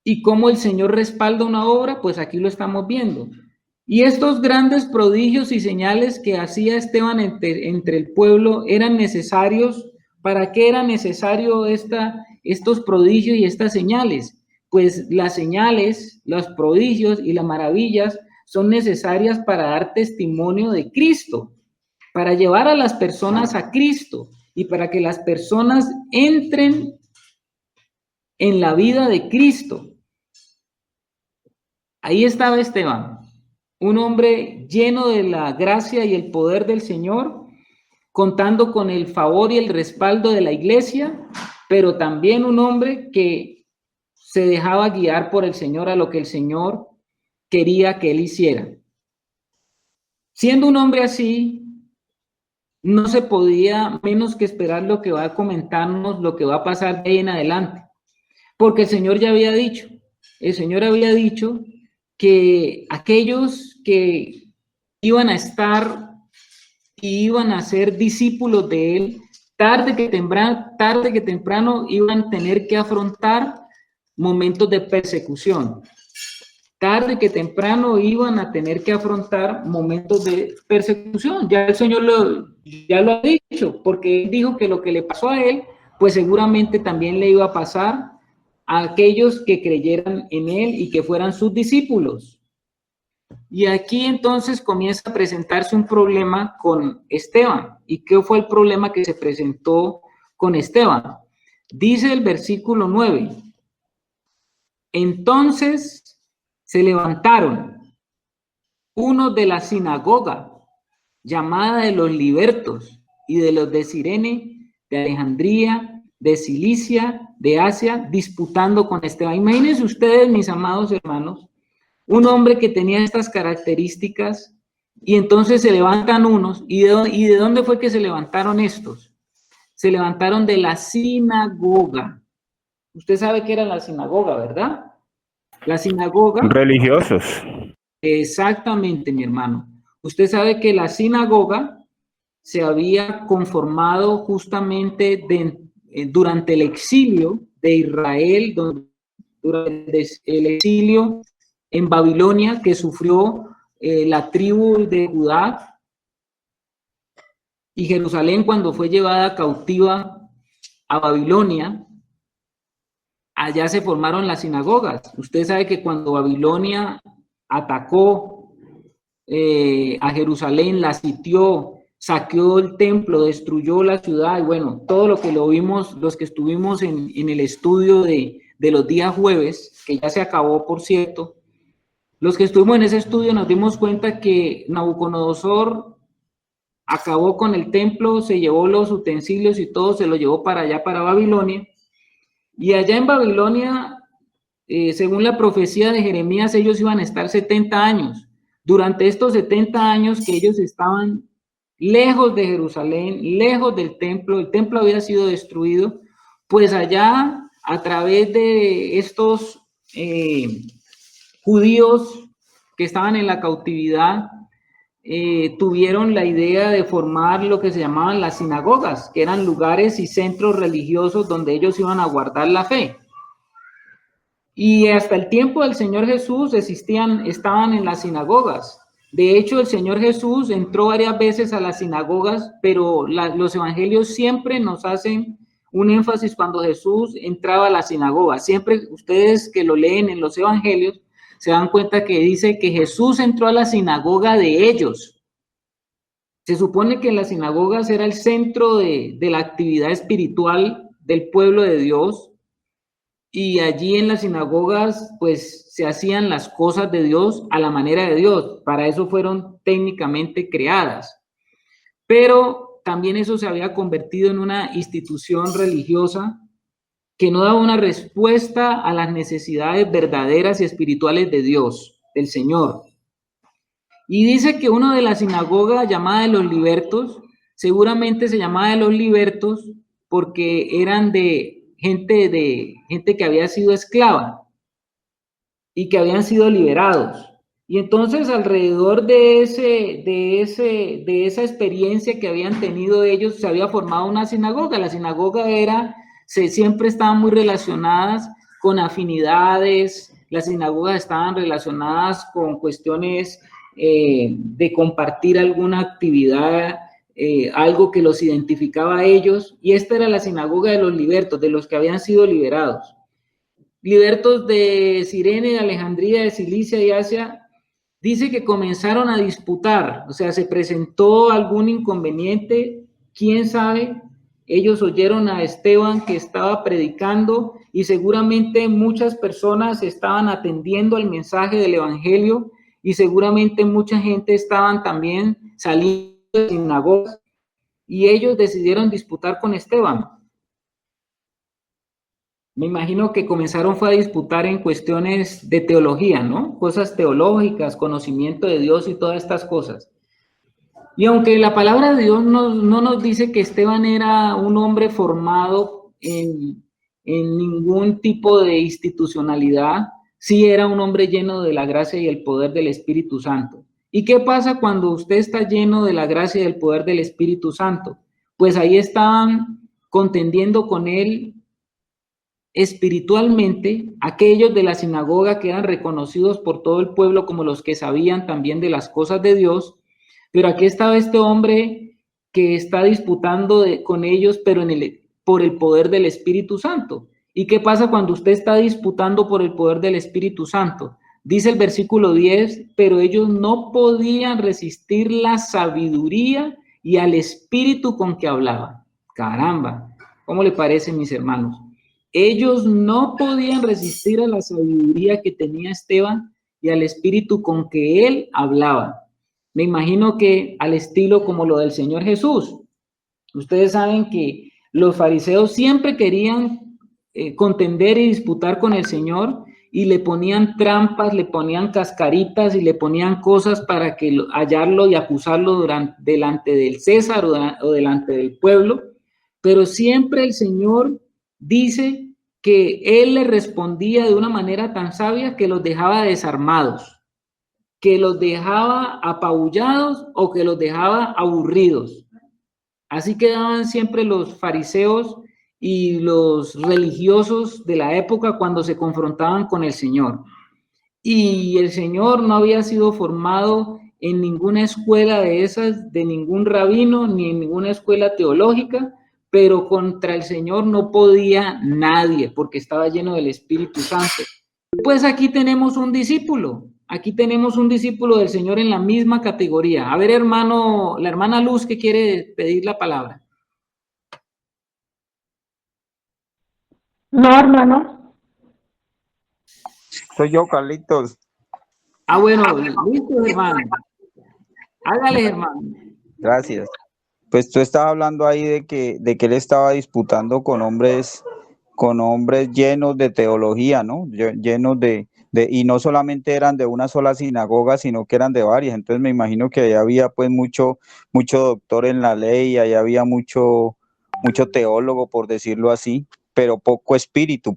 ¿Y cómo el Señor respalda una obra? Pues aquí lo estamos viendo. Y estos grandes prodigios y señales que hacía Esteban entre el pueblo eran necesarios. ¿Para qué era necesario estos prodigios y estas señales? Pues las señales, los prodigios y las maravillas son necesarias para dar testimonio de Cristo, para llevar a las personas a Cristo y para que las personas entren en la vida de Cristo. Ahí estaba Esteban, un hombre lleno de la gracia y el poder del Señor, contando con el favor y el respaldo de la iglesia, pero también un hombre que se dejaba guiar por el Señor a lo que el Señor quería que él hiciera. Siendo un hombre así, no se podía menos que esperar lo que va a comentarnos, lo que va a pasar de ahí en adelante. Porque el Señor ya había dicho, que aquellos que iban a estar y iban a ser discípulos de él, tarde que temprano iban a tener que afrontar momentos de persecución. tarde que temprano iban a tener que afrontar momentos de persecución. Ya el Señor ya lo ha dicho, porque Él dijo que lo que le pasó a Él, pues seguramente también le iba a pasar a aquellos que creyeran en Él y que fueran sus discípulos. Y aquí entonces comienza a presentarse un problema con Esteban. ¿Y qué fue el problema que se presentó con Esteban? Dice el versículo 9. Entonces se levantaron unos de la sinagoga, llamada de los libertos, y de los de Cirene, de Alejandría, de Cilicia, de Asia, disputando con Esteban. Imagínense ustedes, mis amados hermanos, un hombre que tenía estas características, y entonces se levantan unos, ¿y de dónde fue que se levantaron estos? Se levantaron de la sinagoga. Usted sabe que era la sinagoga, ¿verdad? La sinagoga. Religiosos. Exactamente, mi hermano. Usted sabe que la sinagoga se había conformado justamente durante el exilio de Israel, durante el exilio en Babilonia que sufrió la tribu de Judá, y Jerusalén, cuando fue llevada cautiva a Babilonia, allá se formaron las sinagogas. Usted sabe que cuando Babilonia atacó a Jerusalén, la sitió, saqueó el templo, destruyó la ciudad, y bueno, todo lo que lo vimos, los que estuvimos en el estudio de los días jueves, que ya se acabó, por cierto, los que estuvimos en ese estudio nos dimos cuenta que Nabucodonosor acabó con el templo, se llevó los utensilios y todo, se lo llevó para allá, para Babilonia, y allá en Babilonia, según la profecía de Jeremías, ellos iban a estar 70 años. Durante estos 70 años que ellos estaban lejos de Jerusalén, lejos del templo, el templo había sido destruido, pues allá, a través de estos judíos que estaban en la cautividad, tuvieron la idea de formar lo que se llamaban las sinagogas, que eran lugares y centros religiosos donde ellos iban a guardar la fe. Y hasta el tiempo del Señor Jesús estaban en las sinagogas. De hecho, el Señor Jesús entró varias veces a las sinagogas, pero los evangelios siempre nos hacen un énfasis cuando Jesús entraba a la sinagoga. Siempre ustedes que lo leen en los evangelios se dan cuenta que dice que Jesús entró a la sinagoga de ellos. Se supone que las sinagogas era el centro de la actividad espiritual del pueblo de Dios, y allí en las sinagogas pues se hacían las cosas de Dios a la manera de Dios. Para eso fueron técnicamente creadas. Pero también eso se había convertido en una institución religiosa que no daba una respuesta a las necesidades verdaderas y espirituales de Dios, del Señor. Y dice que uno de la sinagoga llamada de los libertos, seguramente se llamaba de los libertos porque eran de gente que había sido esclava y que habían sido liberados. Y entonces alrededor de esa experiencia que habían tenido ellos, se había formado una sinagoga. La sinagoga siempre estaban muy relacionadas con afinidades, las sinagogas estaban relacionadas con cuestiones de compartir alguna actividad, algo que los identificaba a ellos, y esta era la sinagoga de los libertos, de los que habían sido liberados. Libertos de Cirene, de Alejandría, de Cilicia y Asia. Dice que comenzaron a disputar, o sea, se presentó algún inconveniente, quién sabe. Ellos oyeron a Esteban que estaba predicando y seguramente muchas personas estaban atendiendo al mensaje del evangelio, y seguramente mucha gente estaban también saliendo de sinagogas, y ellos decidieron disputar con Esteban. Me imagino que comenzaron fue a disputar en cuestiones de teología, ¿no? Cosas teológicas, conocimiento de Dios y todas estas cosas. Y aunque la palabra de Dios no nos dice que Esteban era un hombre formado en ningún tipo de institucionalidad, sí era un hombre lleno de la gracia y el poder del Espíritu Santo. ¿Y qué pasa cuando usted está lleno de la gracia y del poder del Espíritu Santo? Pues ahí estaban contendiendo con él espiritualmente aquellos de la sinagoga que eran reconocidos por todo el pueblo como los que sabían también de las cosas de Dios, pero aquí estaba este hombre que está disputando con ellos, pero por el poder del Espíritu Santo. ¿Y qué pasa cuando usted está disputando por el poder del Espíritu Santo? Dice el versículo 10, pero ellos no podían resistir la sabiduría y al espíritu con que hablaban. Caramba, ¿cómo le parece, mis hermanos? Ellos no podían resistir a la sabiduría que tenía Esteban y al espíritu con que él hablaba. Me imagino que al estilo como lo del Señor Jesús. Ustedes saben que los fariseos siempre querían contender y disputar con el Señor y le ponían trampas, le ponían cascaritas y le ponían cosas para que hallarlo y acusarlo delante del César o delante del pueblo. Pero siempre el Señor dice que Él le respondía de una manera tan sabia que los dejaba desarmados, que los dejaba apabullados o que los dejaba aburridos. Así quedaban siempre los fariseos y los religiosos de la época cuando se confrontaban con el Señor. Y el Señor no había sido formado en ninguna escuela de esas, de ningún rabino, ni en ninguna escuela teológica, pero contra el Señor no podía nadie, porque estaba lleno del Espíritu Santo. Pues aquí tenemos un discípulo del Señor en la misma categoría. A ver, hermano, la hermana Luz que quiere pedir la palabra. No, hermano. Soy yo, Carlitos. Bueno, listo, hermano. Hágale, hermano. Gracias. Pues tú estabas hablando ahí de que él estaba disputando con hombres llenos de teología, ¿no? Llenos y no solamente eran de una sola sinagoga, sino que eran de varias. Entonces me imagino que allá había pues mucho doctor en la ley, allá había mucho teólogo, por decirlo así, pero poco espíritu,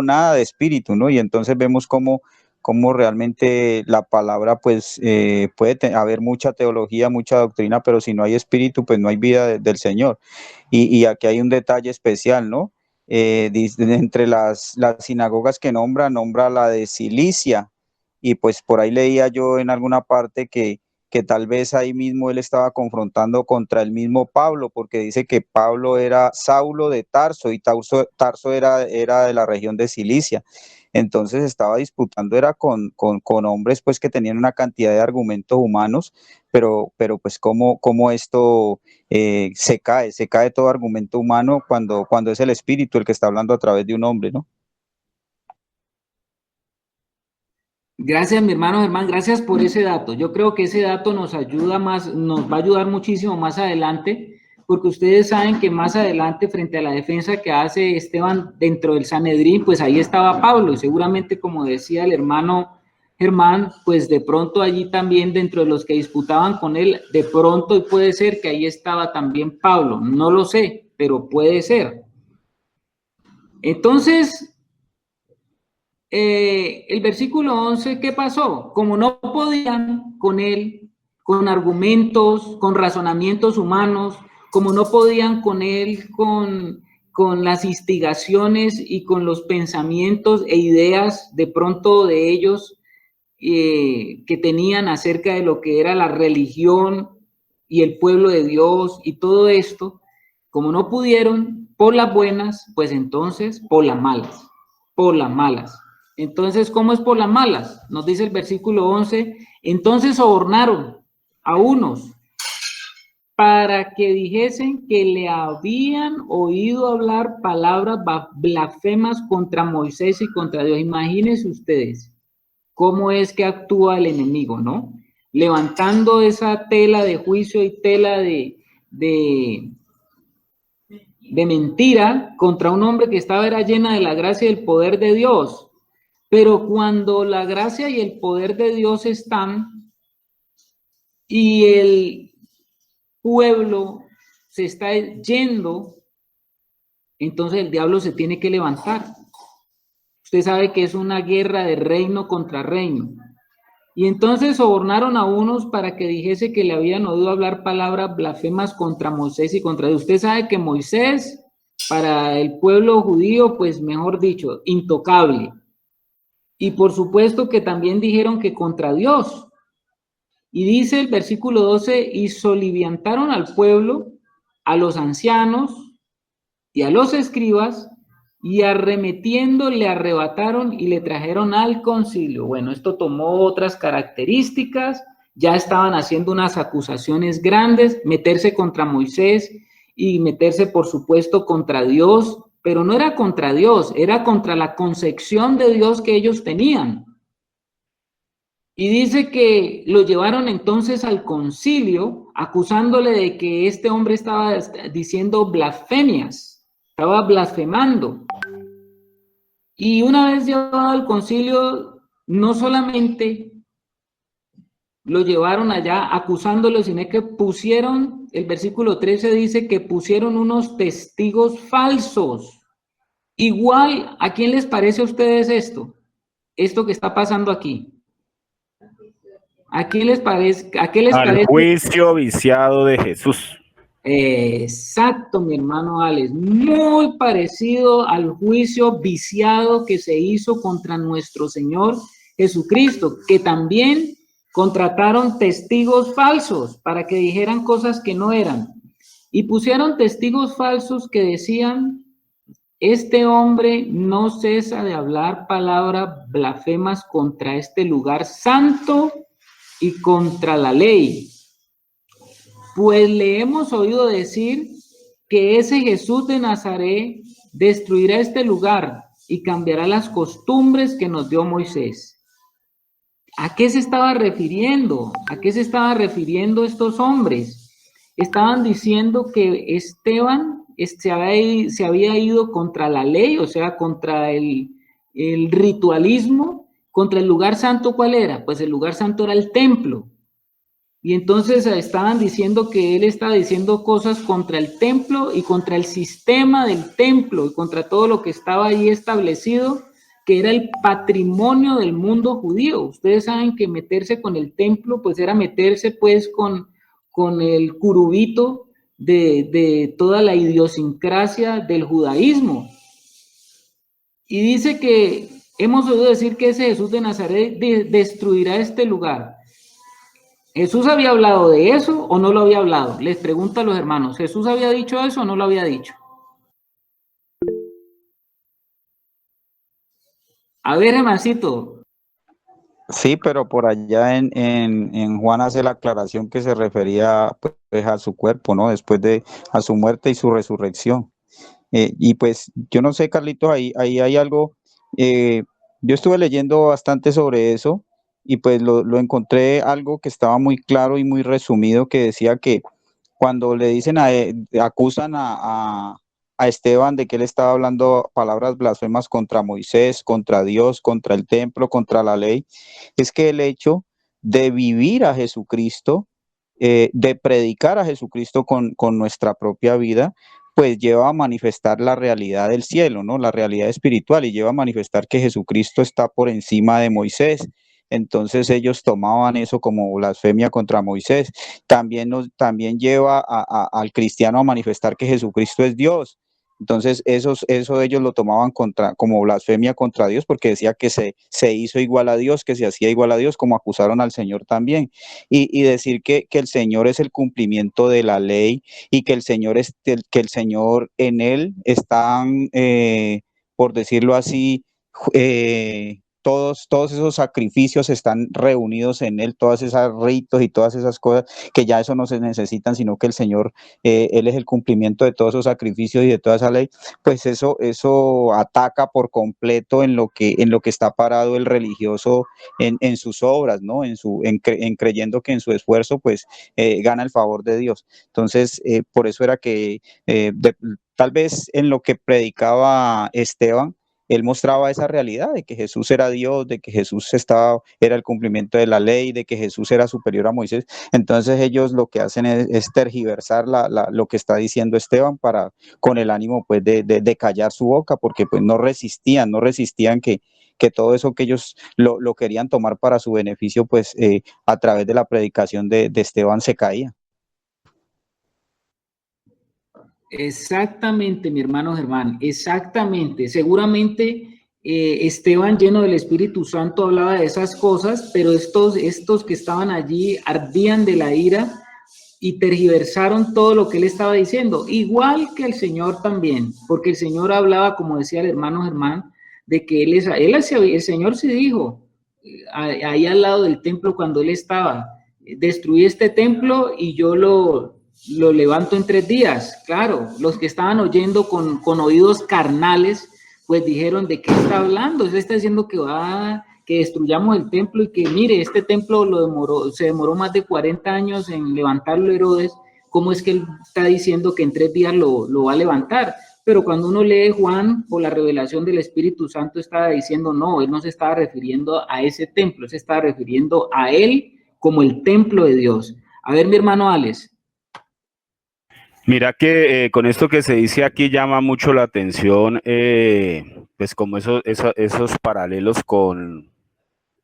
nada de espíritu, ¿no? Y entonces vemos cómo realmente la palabra, pues, puede haber mucha teología, mucha doctrina, pero si no hay espíritu, pues no hay vida del Señor. Y aquí hay un detalle especial, ¿no? Entre las sinagogas que nombra la de Cilicia, y pues por ahí leía yo en alguna parte que tal vez ahí mismo él estaba confrontando contra el mismo Pablo, porque dice que Pablo era Saulo de Tarso, y Tarso era de la región de Cilicia. Entonces estaba disputando, era con hombres pues que tenían una cantidad de argumentos humanos, pero pues cómo esto se cae todo argumento humano cuando es el espíritu el que está hablando a través de un hombre, ¿no? Gracias, mi hermano Germán, gracias por ese dato. Yo creo que ese dato nos va a ayudar muchísimo más adelante, porque ustedes saben que más adelante, frente a la defensa que hace Esteban dentro del Sanedrín, pues ahí estaba Pablo, y seguramente, como decía el hermano Germán, pues de pronto allí también, dentro de los que disputaban con él, de pronto puede ser que ahí estaba también Pablo, no lo sé, pero puede ser. Entonces, el versículo 11, ¿qué pasó? Como no podían con él, con argumentos, con razonamientos humanos, como no podían con él, con las instigaciones y con los pensamientos e ideas de pronto de ellos que tenían acerca de lo que era la religión y el pueblo de Dios y todo esto, como no pudieron por las buenas, pues entonces por las malas, por las malas. Entonces, ¿cómo es por las malas? Nos dice el versículo 11, entonces sobornaron a unos para que dijesen que le habían oído hablar palabras blasfemas contra Moisés y contra Dios. Imagínense ustedes cómo es que actúa el enemigo, ¿no? Levantando esa tela de juicio y tela de mentira contra un hombre que era llena de la gracia y el poder de Dios. Pero cuando la gracia y el poder de Dios están y el pueblo se está yendo, entonces el diablo se tiene que levantar. Usted sabe que es una guerra de reino contra reino. Y entonces sobornaron a unos para que dijese que le habían oído hablar palabras blasfemas contra Moisés y contra Dios. Usted sabe que Moisés para el pueblo judío, pues mejor dicho, intocable. Y por supuesto que también dijeron que contra Dios. Y dice el versículo 12, y soliviantaron al pueblo, a los ancianos y a los escribas, y arremetiendo le arrebataron y le trajeron al concilio. Bueno, esto tomó otras características, ya estaban haciendo unas acusaciones grandes, meterse contra Moisés y meterse, por supuesto, contra Dios, pero no era contra Dios, era contra la concepción de Dios que ellos tenían. Y dice que lo llevaron entonces al concilio, acusándole de que este hombre estaba diciendo blasfemias, estaba blasfemando. Y una vez llevado al concilio, no solamente lo llevaron allá acusándolo, sino que pusieron, el versículo 13 dice que pusieron unos testigos falsos. Igual, ¿a quién les parece a ustedes esto? Esto que está pasando aquí. ¿A qué les parece? ¿A qué les Al parece? juicio viciado de Jesús. Exacto, mi hermano Alex, muy parecido al juicio viciado que se hizo contra nuestro Señor Jesucristo, que también contrataron testigos falsos para que dijeran cosas que no eran. Y pusieron testigos falsos que decían, este hombre no cesa de hablar palabras blasfemas contra este lugar santo y contra la ley. Pues le hemos oído decir que ese Jesús de Nazaret destruirá este lugar y cambiará las costumbres que nos dio Moisés. ¿A qué se estaba refiriendo? ¿A qué se estaban refiriendo estos hombres? Estaban diciendo que Esteban se había ido contra la ley, o sea, contra el ritualismo, contra el lugar santo. ¿Cuál era? Pues el lugar santo era el templo. Y entonces estaban diciendo que él estaba diciendo cosas contra el templo y contra el sistema del templo y contra todo lo que estaba ahí establecido, que era el patrimonio del mundo judío. Ustedes saben que meterse con el templo, pues era meterse pues con el curubito de toda la idiosincrasia del judaísmo. Y dice que hemos oído decir que ese Jesús de Nazaret destruirá este lugar. ¿Jesús había hablado de eso o no lo había hablado? Les pregunto a los hermanos, ¿Jesús había dicho eso o no lo había dicho? A ver, hermancito. Sí, pero por allá en Juan hace la aclaración que se refería pues, a su cuerpo, ¿no? Después de a su muerte y su resurrección. Y pues yo no sé, Carlitos, ahí hay algo. eh, yo estuve leyendo bastante sobre eso y pues lo encontré algo que estaba muy claro y muy resumido, que decía que cuando le dicen acusan a Esteban de que él estaba hablando palabras blasfemas contra Moisés, contra Dios, contra el templo, contra la ley, es que el hecho de vivir a Jesucristo, de predicar a Jesucristo con nuestra propia vida, pues lleva a manifestar la realidad del cielo, ¿no? La realidad espiritual, y lleva a manifestar que Jesucristo está por encima de Moisés. Entonces ellos tomaban eso como blasfemia contra Moisés. También lleva al cristiano a manifestar que Jesucristo es Dios. Entonces eso ellos lo tomaban como blasfemia contra Dios, porque decía que se hizo igual a Dios, que se hacía igual a Dios, como acusaron al Señor también. Y decir que el Señor es el cumplimiento de la ley, y que el Señor en él están, por decirlo así, todos esos sacrificios están reunidos en él, todos esos ritos y todas esas cosas, que ya eso no se necesitan, sino que el Señor, él es el cumplimiento de todos esos sacrificios y de toda esa ley. Pues eso ataca por completo en lo que está parado el religioso en sus obras, ¿no? En creyendo que en su esfuerzo, pues, gana el favor de Dios. Entonces, por eso era que tal vez en lo que predicaba Esteban, él mostraba esa realidad de que Jesús era Dios, de que Jesús era el cumplimiento de la ley, de que Jesús era superior a Moisés. Entonces ellos lo que hacen es tergiversar lo que está diciendo Esteban, con el ánimo pues de callar su boca, porque pues no resistían que todo eso que ellos lo querían tomar para su beneficio, pues a través de la predicación de Esteban se caía. Exactamente, mi hermano Germán, exactamente. Seguramente Esteban, lleno del Espíritu Santo, hablaba de esas cosas, pero estos que estaban allí ardían de la ira y tergiversaron todo lo que él estaba diciendo, igual que el Señor también, porque el Señor hablaba, como decía el hermano Germán, de que el Señor se dijo, ahí al lado del templo cuando él estaba, destruí este templo y yo lo levanto en 3 días. Claro, los que estaban oyendo con oídos carnales, pues dijeron, ¿de qué está hablando? Él está diciendo que destruyamos el templo y que, mire, este templo se demoró más de 40 años en levantarlo Herodes. ¿Cómo es que él está diciendo que en 3 días lo va a levantar? Pero cuando uno lee Juan, por la revelación del Espíritu Santo, estaba diciendo, no, él no se estaba refiriendo a ese templo, se estaba refiriendo a él como el templo de Dios. A ver, mi hermano Alex. Mira que con esto que se dice aquí llama mucho la atención, pues como esos paralelos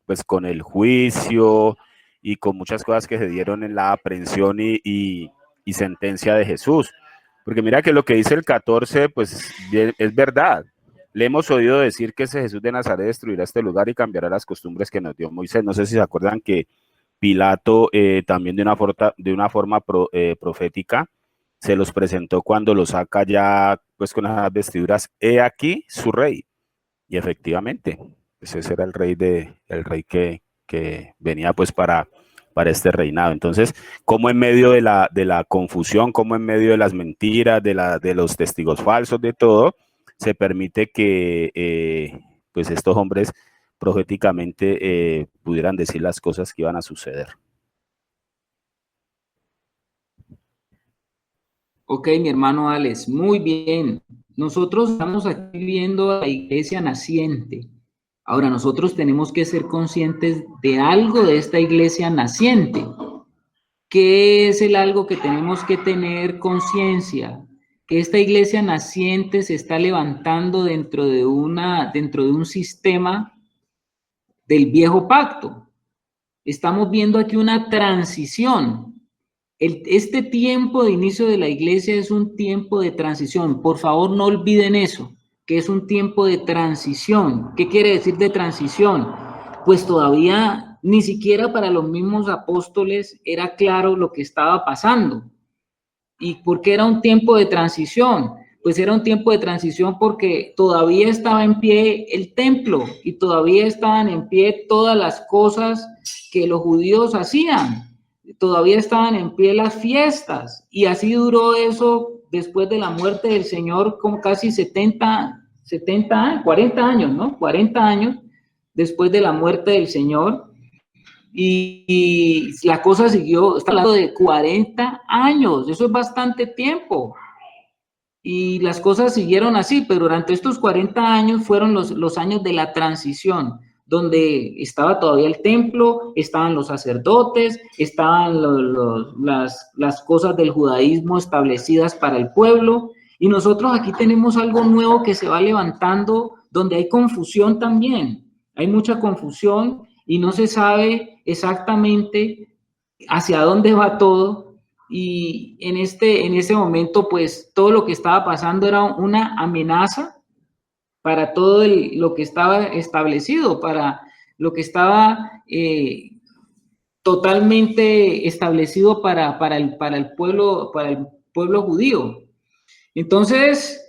pues con el juicio y con muchas cosas que se dieron en la aprehensión y sentencia de Jesús. Porque mira que lo que dice el 14, pues es verdad. Le hemos oído decir que ese Jesús de Nazaret destruirá este lugar y cambiará las costumbres que nos dio Moisés. No sé si se acuerdan que Pilato también de una forma profética se los presentó cuando lo saca ya pues con las vestiduras, he aquí su rey. Y efectivamente, pues ese era el rey que venía pues para este reinado. Entonces, como en medio de la confusión, como en medio de las mentiras, de los testigos falsos, de todo, se permite que pues estos hombres proféticamente pudieran decir las cosas que iban a suceder. Ok, mi hermano Alex, muy bien. Nosotros estamos aquí viendo a la iglesia naciente. Ahora, nosotros tenemos que ser conscientes de algo de esta iglesia naciente. ¿Qué es el algo que tenemos que tener conciencia? Que esta iglesia naciente se está levantando dentro de un sistema del viejo pacto. Estamos viendo aquí una transición. Este tiempo de inicio de la iglesia es un tiempo de transición. Por favor, no olviden eso, que es un tiempo de transición. ¿Qué quiere decir de transición? Pues todavía ni siquiera para los mismos apóstoles era claro lo que estaba pasando. ¿Y por qué era un tiempo de transición? Pues era un tiempo de transición porque todavía estaba en pie el templo y todavía estaban en pie todas las cosas que los judíos hacían. Todavía estaban en pie las fiestas y así duró eso después de la muerte del Señor como casi 40 años, ¿no? 40 años después de la muerte del Señor. Y la cosa siguió, está hablando de 40 años, eso es bastante tiempo. Y las cosas siguieron así, pero durante estos 40 años fueron los años de la transición, donde estaba todavía el templo, estaban los sacerdotes, estaban las cosas del judaísmo establecidas para el pueblo. Y nosotros aquí tenemos algo nuevo que se va levantando, donde hay confusión también. Hay mucha confusión y no se sabe exactamente hacia dónde va todo. Y en ese momento, pues todo lo que estaba pasando era una amenaza para todo lo que estaba establecido, para lo que estaba totalmente establecido para el pueblo judío. Entonces,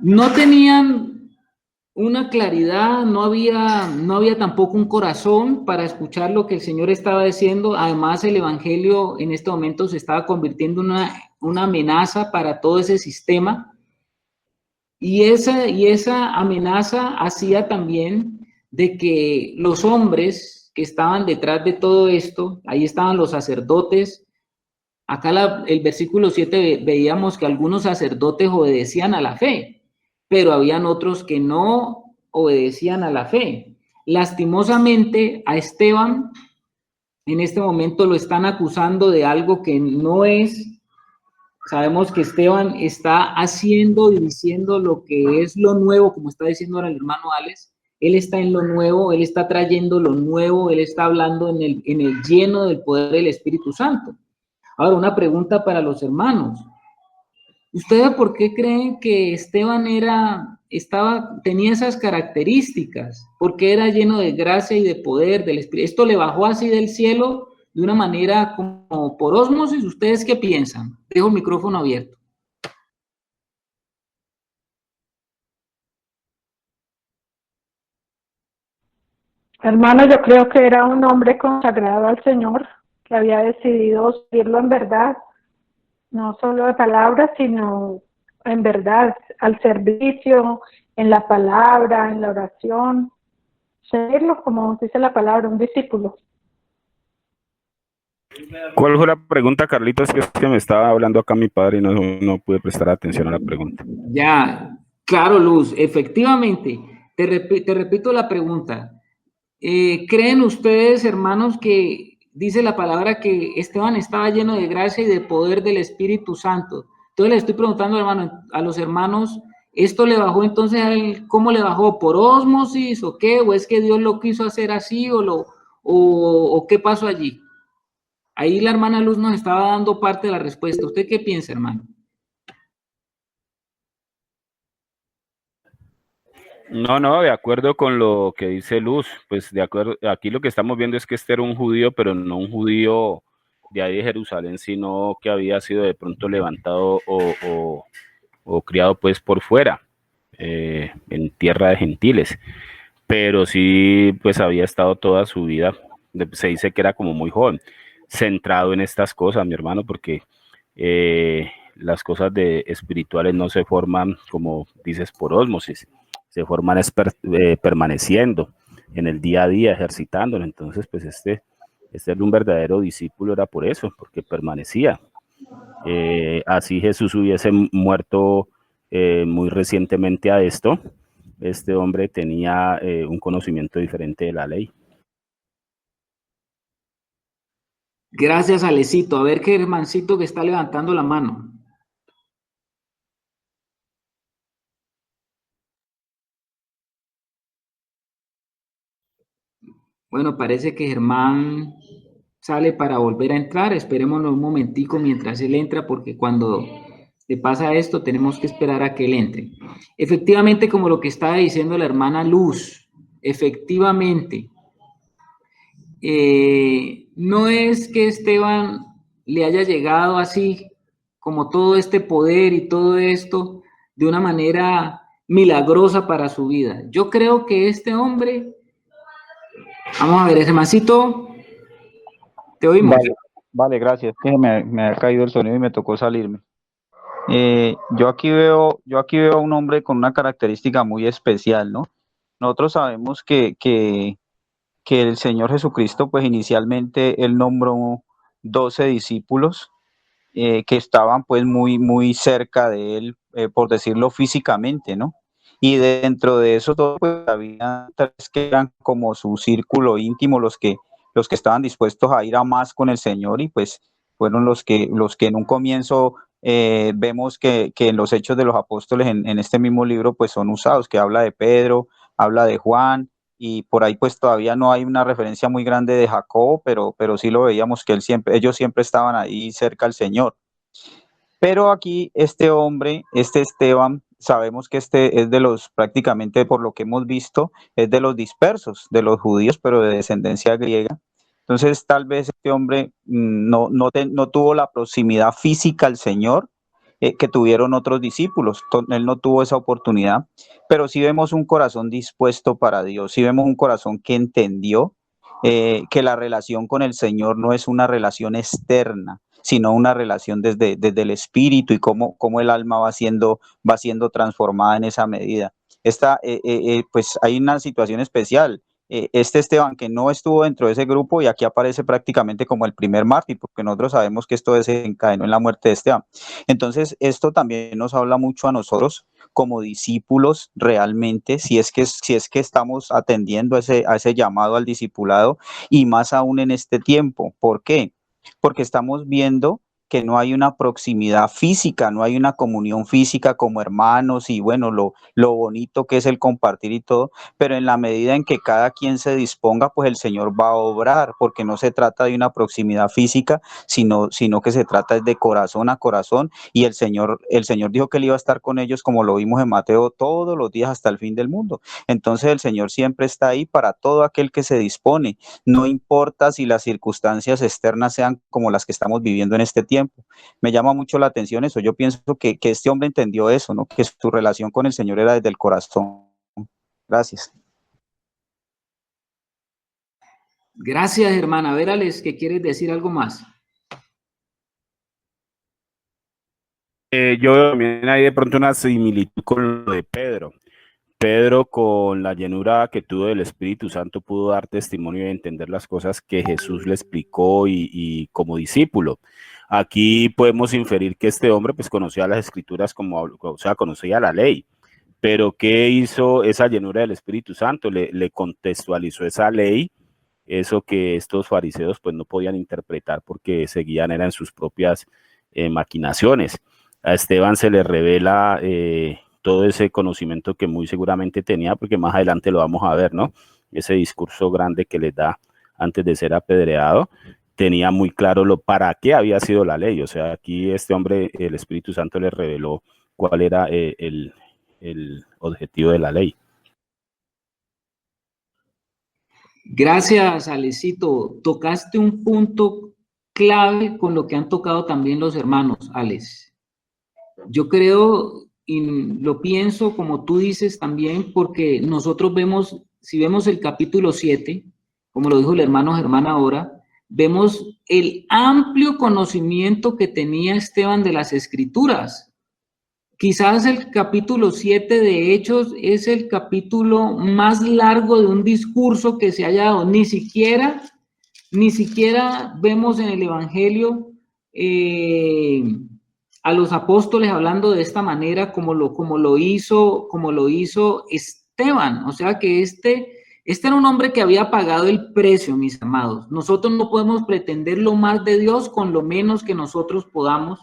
no tenían una claridad, no había tampoco un corazón para escuchar lo que el Señor estaba diciendo. Además, el Evangelio en este momento se estaba convirtiendo en una amenaza para todo ese sistema. Y esa amenaza hacía también de que los hombres que estaban detrás de todo esto, ahí estaban los sacerdotes. Acá el versículo 7 veíamos que algunos sacerdotes obedecían a la fe, pero habían otros que no obedecían a la fe. Lastimosamente, a Esteban en este momento lo están acusando de algo que no es. Sabemos que Esteban está haciendo y diciendo lo que es lo nuevo, como está diciendo ahora el hermano Alex. Él está en lo nuevo, él está trayendo lo nuevo, él está hablando en el lleno del poder del Espíritu Santo. Ahora, una pregunta para los hermanos. ¿Ustedes por qué creen que Esteban tenía esas características? Porque era lleno de gracia y de poder del Espíritu. Esto le bajó así del cielo de una manera como por ósmosis. ¿Ustedes qué piensan? Dejo el micrófono abierto. Hermano, yo creo que era un hombre consagrado al Señor, que había decidido seguirlo en verdad, no solo de palabras, sino en verdad, al servicio, en la palabra, en la oración, seguirlo como dice la palabra, un discípulo. ¿Cuál fue la pregunta, Carlitos? Que es que me estaba hablando acá mi padre y no pude prestar atención a la pregunta. Ya, claro, Luz, efectivamente. Te repito la pregunta. ¿Creen ustedes, hermanos, que dice la palabra que Esteban estaba lleno de gracia y de poder del Espíritu Santo? Entonces le estoy preguntando, hermano, a los hermanos, ¿esto le bajó entonces a él? ¿Cómo le bajó? ¿Por ósmosis o qué? ¿O es que Dios lo quiso hacer así o qué pasó allí? Ahí la hermana Luz nos estaba dando parte de la respuesta. ¿Usted qué piensa, hermano? No, de acuerdo con lo que dice Luz, pues de acuerdo, aquí lo que estamos viendo es que este era un judío, pero no un judío de ahí de Jerusalén, sino que había sido de pronto levantado o criado pues por fuera, en tierra de gentiles, pero sí pues había estado toda su vida, se dice que era como muy joven, centrado en estas cosas, mi hermano, porque las cosas de espirituales no se forman, como dices, por ósmosis, se forman permaneciendo en el día a día, ejercitándolo. Entonces, pues este era un verdadero discípulo, era por eso, porque permanecía. Así Jesús hubiese muerto muy recientemente a esto, este hombre tenía un conocimiento diferente de la ley. Gracias, Alecito. A ver qué hermancito que está levantando la mano. Bueno, parece que Germán sale para volver a entrar. Esperémonos un momentico mientras él entra, porque cuando le pasa esto tenemos que esperar a que él entre. Efectivamente, como lo que estaba diciendo la hermana Luz, efectivamente, no es que Esteban le haya llegado así, como todo este poder y todo esto, de una manera milagrosa para su vida. Yo creo que este hombre, vamos a ver, ese masito, te oímos. Vale, gracias. Que me ha caído el sonido y me tocó salirme. Yo aquí veo a un hombre con una característica muy especial, ¿no? Nosotros sabemos que el Señor Jesucristo, pues inicialmente Él nombró 12 discípulos que estaban pues muy cerca de Él, por decirlo físicamente, ¿no? Y dentro de eso todo, pues había tres que eran como su círculo íntimo, los que estaban dispuestos a ir a más con el Señor y pues fueron los que en un comienzo vemos que en los Hechos de los Apóstoles, en este mismo libro, pues son usados, que habla de Pedro, habla de Juan, y por ahí pues todavía no hay una referencia muy grande de Jacobo, pero sí lo veíamos que ellos siempre estaban ahí cerca al Señor. Pero aquí este hombre, este Esteban, sabemos que este es de los, prácticamente por lo que hemos visto, es de los dispersos, de los judíos, pero de descendencia griega. Entonces tal vez este hombre no tuvo la proximidad física al Señor que tuvieron otros discípulos. Él no tuvo esa oportunidad, pero sí vemos un corazón dispuesto para Dios, sí vemos un corazón que entendió que la relación con el Señor no es una relación externa, sino una relación desde el espíritu y cómo el alma va siendo transformada en esa medida. Pues hay una situación especial. Este Esteban que no estuvo dentro de ese grupo y aquí aparece prácticamente como el primer mártir, porque nosotros sabemos que esto desencadenó en la muerte de Esteban. Entonces, esto también nos habla mucho a nosotros como discípulos realmente, si es que estamos atendiendo a ese llamado al discipulado y más aún en este tiempo. ¿Por qué? Porque estamos viendo que no hay una proximidad física, no hay una comunión física como hermanos y bueno, lo bonito que es el compartir y todo, pero en la medida en que cada quien se disponga, pues el Señor va a obrar, porque no se trata de una proximidad física, sino que se trata de corazón a corazón, y el Señor dijo que él iba a estar con ellos, como lo vimos en Mateo, todos los días hasta el fin del mundo. Entonces el Señor siempre está ahí para todo aquel que se dispone, no importa si las circunstancias externas sean como las que estamos viviendo en este tiempo. Me llama mucho la atención eso. Yo pienso que este hombre entendió eso, ¿no? Que su relación con el Señor era desde el corazón. Gracias. Gracias, hermana. A ver, Alex, ¿qué quieres decir algo más? Yo veo también hay de pronto una similitud con lo de Pedro. Pedro, con la llenura que tuvo del Espíritu Santo, pudo dar testimonio y entender las cosas que Jesús le explicó y como discípulo. Aquí podemos inferir que este hombre pues conocía las Escrituras o sea, conocía la ley. Pero ¿qué hizo esa llenura del Espíritu Santo? Le contextualizó esa ley, eso que estos fariseos pues no podían interpretar porque seguían eran sus propias maquinaciones. A Esteban se le revela todo ese conocimiento que muy seguramente tenía, porque más adelante lo vamos a ver, ¿no? Ese discurso grande que les da antes de ser apedreado, tenía muy claro para qué había sido la ley. O sea, aquí este hombre, el Espíritu Santo le reveló cuál era el objetivo de la ley. Gracias, Alecito. Tocaste un punto clave con lo que han tocado también los hermanos, Alex. Yo creo y lo pienso como tú dices también, porque nosotros vemos, si vemos el capítulo 7, como lo dijo el hermano Germán ahora, vemos el amplio conocimiento que tenía Esteban de las Escrituras. Quizás el capítulo 7 de Hechos es el capítulo más largo de un discurso que se haya dado. Ni siquiera vemos en el Evangelio a los apóstoles hablando de esta manera como lo hizo Esteban. O sea que este era un hombre que había pagado el precio, mis amados. Nosotros no podemos pretender lo más de Dios con lo menos que nosotros podamos,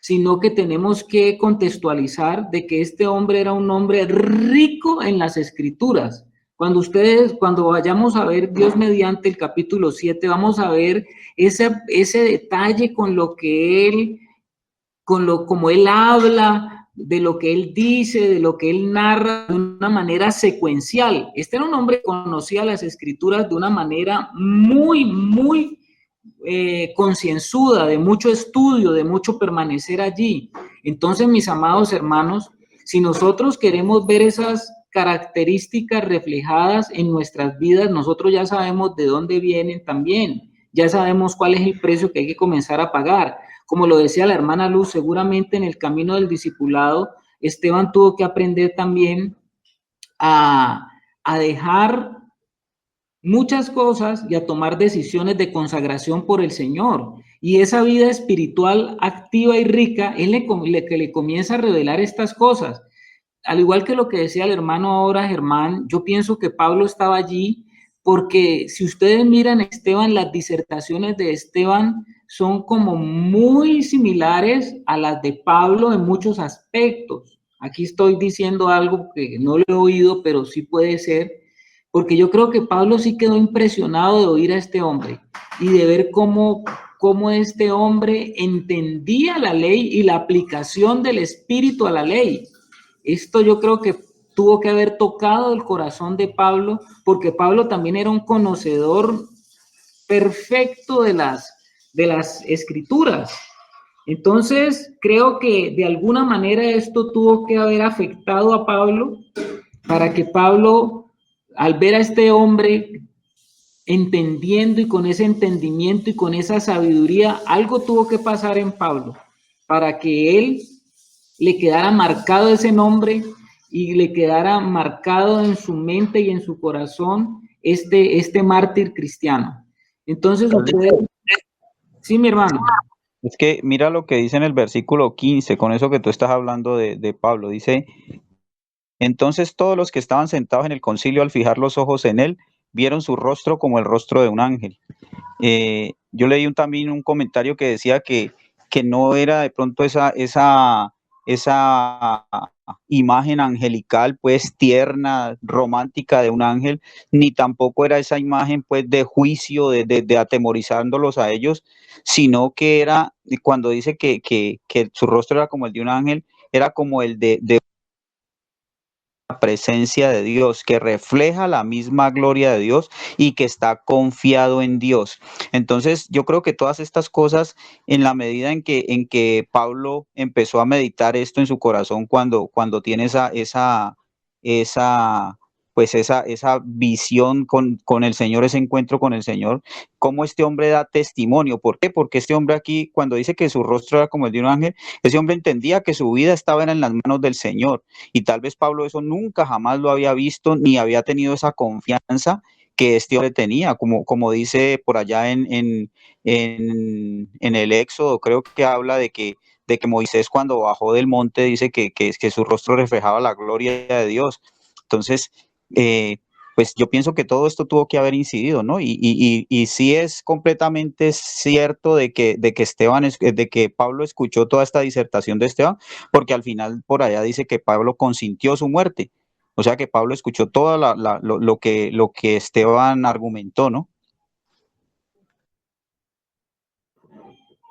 sino que tenemos que contextualizar de que este hombre era un hombre rico en las Escrituras. Cuando vayamos a ver Dios mediante el capítulo 7, vamos a ver ese detalle con lo que él, como él habla, de lo que él dice, de lo que él narra de una manera secuencial. Este era un hombre que conocía las Escrituras de una manera muy concienzuda, de mucho estudio, de mucho permanecer allí. Entonces, mis amados hermanos, si nosotros queremos ver esas características reflejadas en nuestras vidas, nosotros ya sabemos de dónde vienen también, ya sabemos cuál es el precio que hay que comenzar a pagar. Como lo decía la hermana Luz, seguramente en el camino del discipulado, Esteban tuvo que aprender también a dejar muchas cosas y a tomar decisiones de consagración por el Señor. Y esa vida espiritual activa y rica es que le comienza a revelar estas cosas. Al igual que lo que decía el hermano ahora, Germán, yo pienso que Pablo estaba allí porque si ustedes miran Esteban, las disertaciones de Esteban son como muy similares a las de Pablo en muchos aspectos. Aquí estoy diciendo algo que no lo he oído, pero sí puede ser, porque yo creo que Pablo sí quedó impresionado de oír a este hombre y de ver cómo este hombre entendía la ley y la aplicación del Espíritu a la ley. Esto yo creo que tuvo que haber tocado el corazón de Pablo, porque Pablo también era un conocedor perfecto de las Escrituras. Entonces, creo que de alguna manera esto tuvo que haber afectado a Pablo para que Pablo, al ver a este hombre entendiendo y con ese entendimiento y con esa sabiduría, algo tuvo que pasar en Pablo para que él le quedara marcado ese nombre y le quedara marcado en su mente y en su corazón este mártir cristiano. Entonces, sí, mi hermano. Es que mira lo que dice en el versículo 15, con eso que tú estás hablando de Pablo. Dice, entonces todos los que estaban sentados en el concilio al fijar los ojos en él, vieron su rostro como el rostro de un ángel. Yo leí también un comentario que decía que que no era de pronto esa imagen angelical, pues tierna, romántica de un ángel, ni tampoco era esa imagen pues de juicio, de atemorizándolos a ellos, sino que era, cuando dice que su rostro era como el de un ángel, era como el de la presencia de Dios, que refleja la misma gloria de Dios y que está confiado en Dios. Entonces, yo creo que todas estas cosas, en la medida en que Pablo empezó a meditar esto en su corazón cuando tiene esa pues esa visión con el Señor, ese encuentro con el Señor, cómo este hombre da testimonio. ¿Por qué? Porque este hombre aquí, cuando dice que su rostro era como el de un ángel, ese hombre entendía que su vida estaba en las manos del Señor. Y tal vez Pablo eso nunca jamás lo había visto ni había tenido esa confianza que este hombre tenía, como dice por allá en el Éxodo, creo que habla de que Moisés cuando bajó del monte dice que su rostro reflejaba la gloria de Dios. Entonces, pues yo pienso que todo esto tuvo que haber incidido, ¿no? Y sí es completamente cierto de que de que Pablo escuchó toda esta disertación de Esteban, porque al final por allá dice que Pablo consintió su muerte. O sea que Pablo escuchó todo lo que Esteban argumentó, ¿no?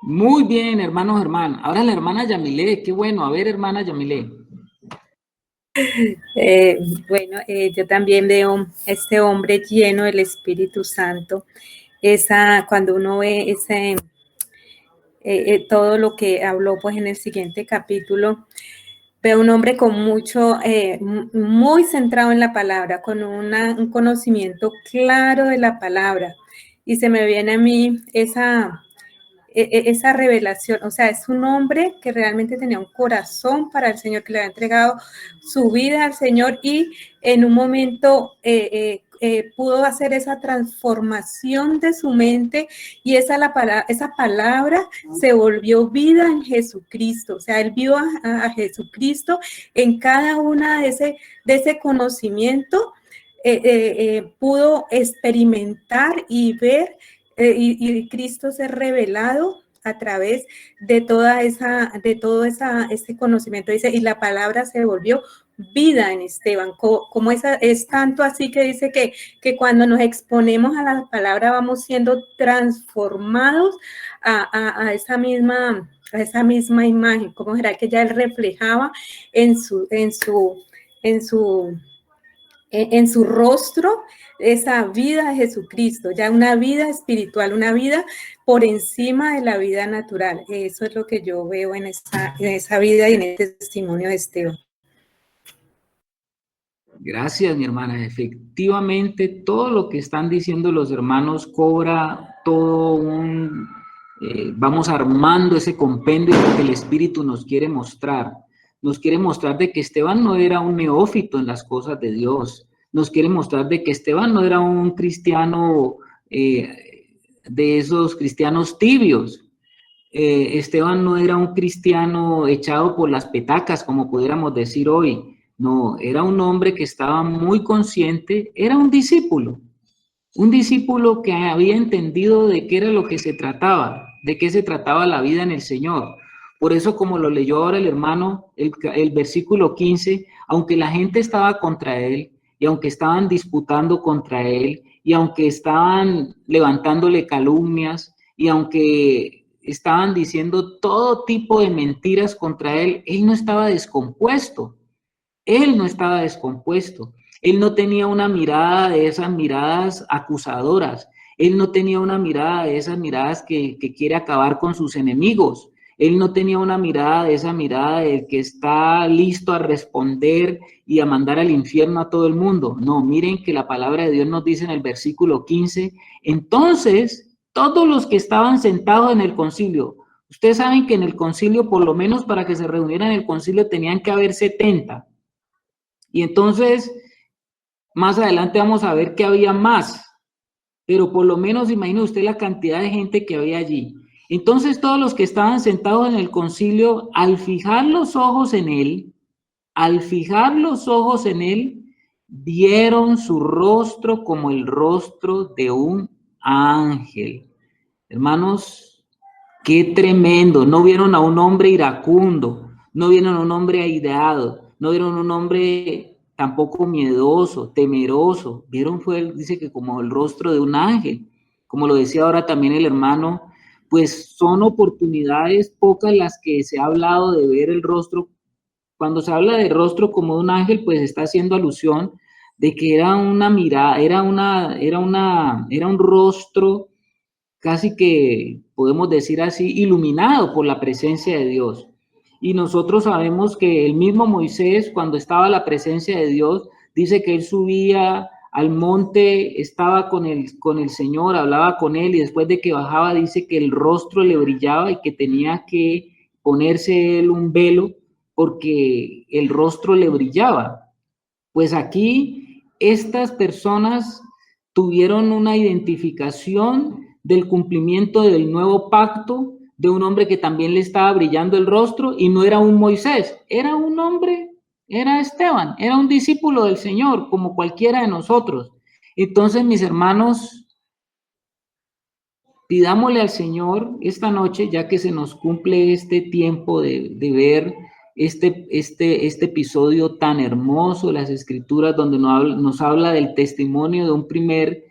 Muy bien, hermanos, hermanas. Ahora la hermana Yamilé, qué bueno. A ver, hermana Yamilé. Bueno, yo también veo este hombre lleno del Espíritu Santo. Cuando uno ve todo lo que habló pues en el siguiente capítulo, veo un hombre con mucho, muy centrado en la palabra, con un conocimiento claro de la palabra. Y se me viene a mí esa revelación, o sea, es un hombre que realmente tenía un corazón para el Señor, que le había entregado su vida al Señor y en un momento pudo hacer esa transformación de su mente y esa palabra se volvió vida en Jesucristo, o sea, él vio a Jesucristo en cada una de ese conocimiento, pudo experimentar y ver y Cristo ser revelado a través de todo ese conocimiento. Dice, y la palabra se volvió vida en Esteban, como es tanto así que dice que cuando nos exponemos a la palabra vamos siendo transformados a esa misma imagen, como será que ya él reflejaba en su rostro esa vida de Jesucristo, ya una vida espiritual, una vida por encima de la vida natural. Eso es lo que yo veo en esa vida y en este testimonio de Esteban. Gracias, mi hermana. Efectivamente, todo lo que están diciendo los hermanos cobra todo vamos armando ese compendio que el Espíritu nos quiere mostrar. Nos quiere mostrar de que Esteban no era un neófito en las cosas de Dios. Nos quiere mostrar de que Esteban no era un cristiano de esos cristianos tibios. Esteban no era un cristiano echado por las petacas, como pudiéramos decir hoy. No, era un hombre que estaba muy consciente, era un discípulo que había entendido de qué era lo que se trataba, de qué se trataba la vida en el Señor. Por eso, como lo leyó ahora el hermano, el versículo 15, aunque la gente estaba contra él, y aunque estaban disputando contra él, y aunque estaban levantándole calumnias, y aunque estaban diciendo todo tipo de mentiras contra él, él no estaba descompuesto. Él no estaba descompuesto. Él no tenía una mirada de esas miradas acusadoras. Él no tenía una mirada de esas miradas que quiere acabar con sus enemigos. Él no tenía una mirada de esa mirada del que está listo a responder y a mandar al infierno a todo el mundo. No, miren que la palabra de Dios nos dice en el versículo 15, entonces todos los que estaban sentados en el concilio, ustedes saben que en el concilio, por lo menos para que se reunieran en el concilio, tenían que haber 70. Y entonces, más adelante vamos a ver que había más, pero por lo menos imagine usted la cantidad de gente que había allí. Entonces todos los que estaban sentados en el concilio, al fijar los ojos en él, vieron su rostro como el rostro de un ángel. Hermanos, Qué tremendo. No vieron a un hombre iracundo, no vieron a un hombre aireado, no vieron a un hombre tampoco miedoso, temeroso. Vieron, dice que como el rostro de un ángel, como lo decía ahora también el hermano, pues son oportunidades pocas las que se ha hablado de ver el rostro. Cuando se habla de rostro como de un ángel, pues está haciendo alusión de que era una mirada, era un rostro casi que podemos decir así, iluminado por la presencia de Dios. Y nosotros sabemos que el mismo Moisés, cuando estaba en la presencia de Dios, dice que él subía al monte, estaba con el Señor, hablaba con él, y después de que bajaba, dice que el rostro le brillaba y que tenía que ponerse él un velo porque el rostro le brillaba. Pues aquí estas personas tuvieron una identificación del cumplimiento del nuevo pacto de un hombre que también le estaba brillando el rostro, y no era un Moisés, era un hombre, era Esteban, era un discípulo del Señor, como cualquiera de nosotros. Entonces, mis hermanos, pidámosle al Señor esta noche, ya que se nos cumple este tiempo de ver este episodio tan hermoso, las Escrituras, donde nos habla del testimonio de un primer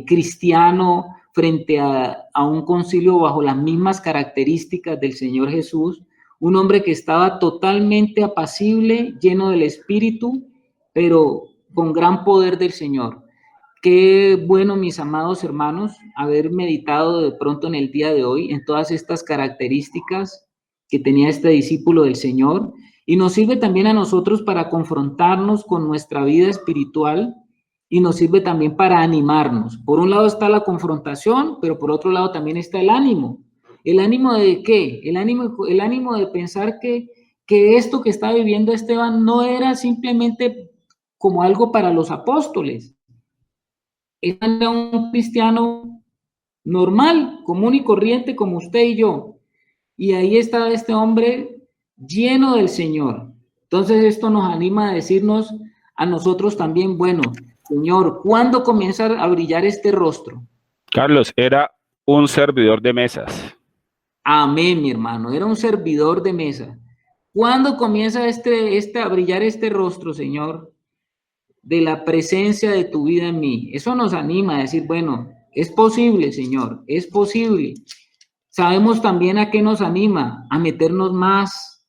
cristiano frente a un concilio bajo las mismas características del Señor Jesús, un hombre que estaba totalmente apacible, lleno del Espíritu, pero con gran poder del Señor. Qué bueno, mis amados hermanos, haber meditado de pronto en el día de hoy en todas estas características que tenía este discípulo del Señor, y nos sirve también a nosotros para confrontarnos con nuestra vida espiritual, y nos sirve también para animarnos. Por un lado está la confrontación, pero por otro lado también está el ánimo. ¿El ánimo de qué? El ánimo de pensar que esto que está viviendo Esteban no era simplemente como algo para los apóstoles. Era un cristiano normal, común y corriente como usted y yo. Y ahí está este hombre lleno del Señor. Entonces esto nos anima a decirnos a nosotros también, bueno, Señor, ¿cuándo comienza a brillar este rostro? Carlos, era un servidor de mesas. Amén, mi hermano, era un servidor de mesa. ¿Cuándo comienza a brillar este rostro, Señor, de la presencia de tu vida en mí? Eso nos anima a decir, bueno, es posible, Señor, es posible. Sabemos también a qué nos anima, a meternos más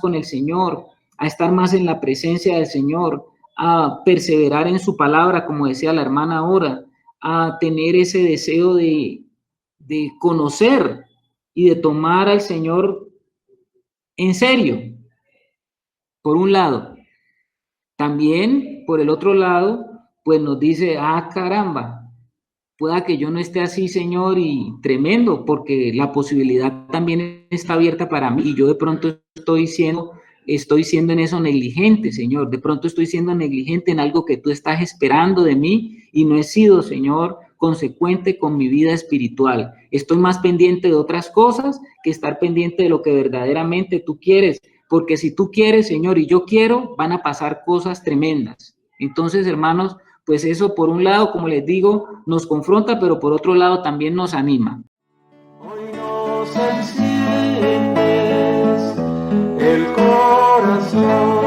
con el Señor, a estar más en la presencia del Señor, a perseverar en su palabra, como decía la hermana ahora, a tener ese deseo de conocer y de tomar al Señor en serio, por un lado. También, por el otro lado, pues nos dice, caramba, pueda que yo no esté así, Señor, y tremendo, porque la posibilidad también está abierta para mí, y yo de pronto estoy siendo en eso negligente, Señor. De pronto estoy siendo negligente en algo que tú estás esperando de mí, y no he sido, Señor, consecuente con mi vida espiritual. Estoy más pendiente de otras cosas que estar pendiente de lo que verdaderamente tú quieres, porque si tú quieres, Señor, y yo quiero, van a pasar cosas tremendas. Entonces, hermanos, pues eso por un lado, como les digo, nos confronta, pero por otro lado también nos anima. Hoy nos enciendes el corazón.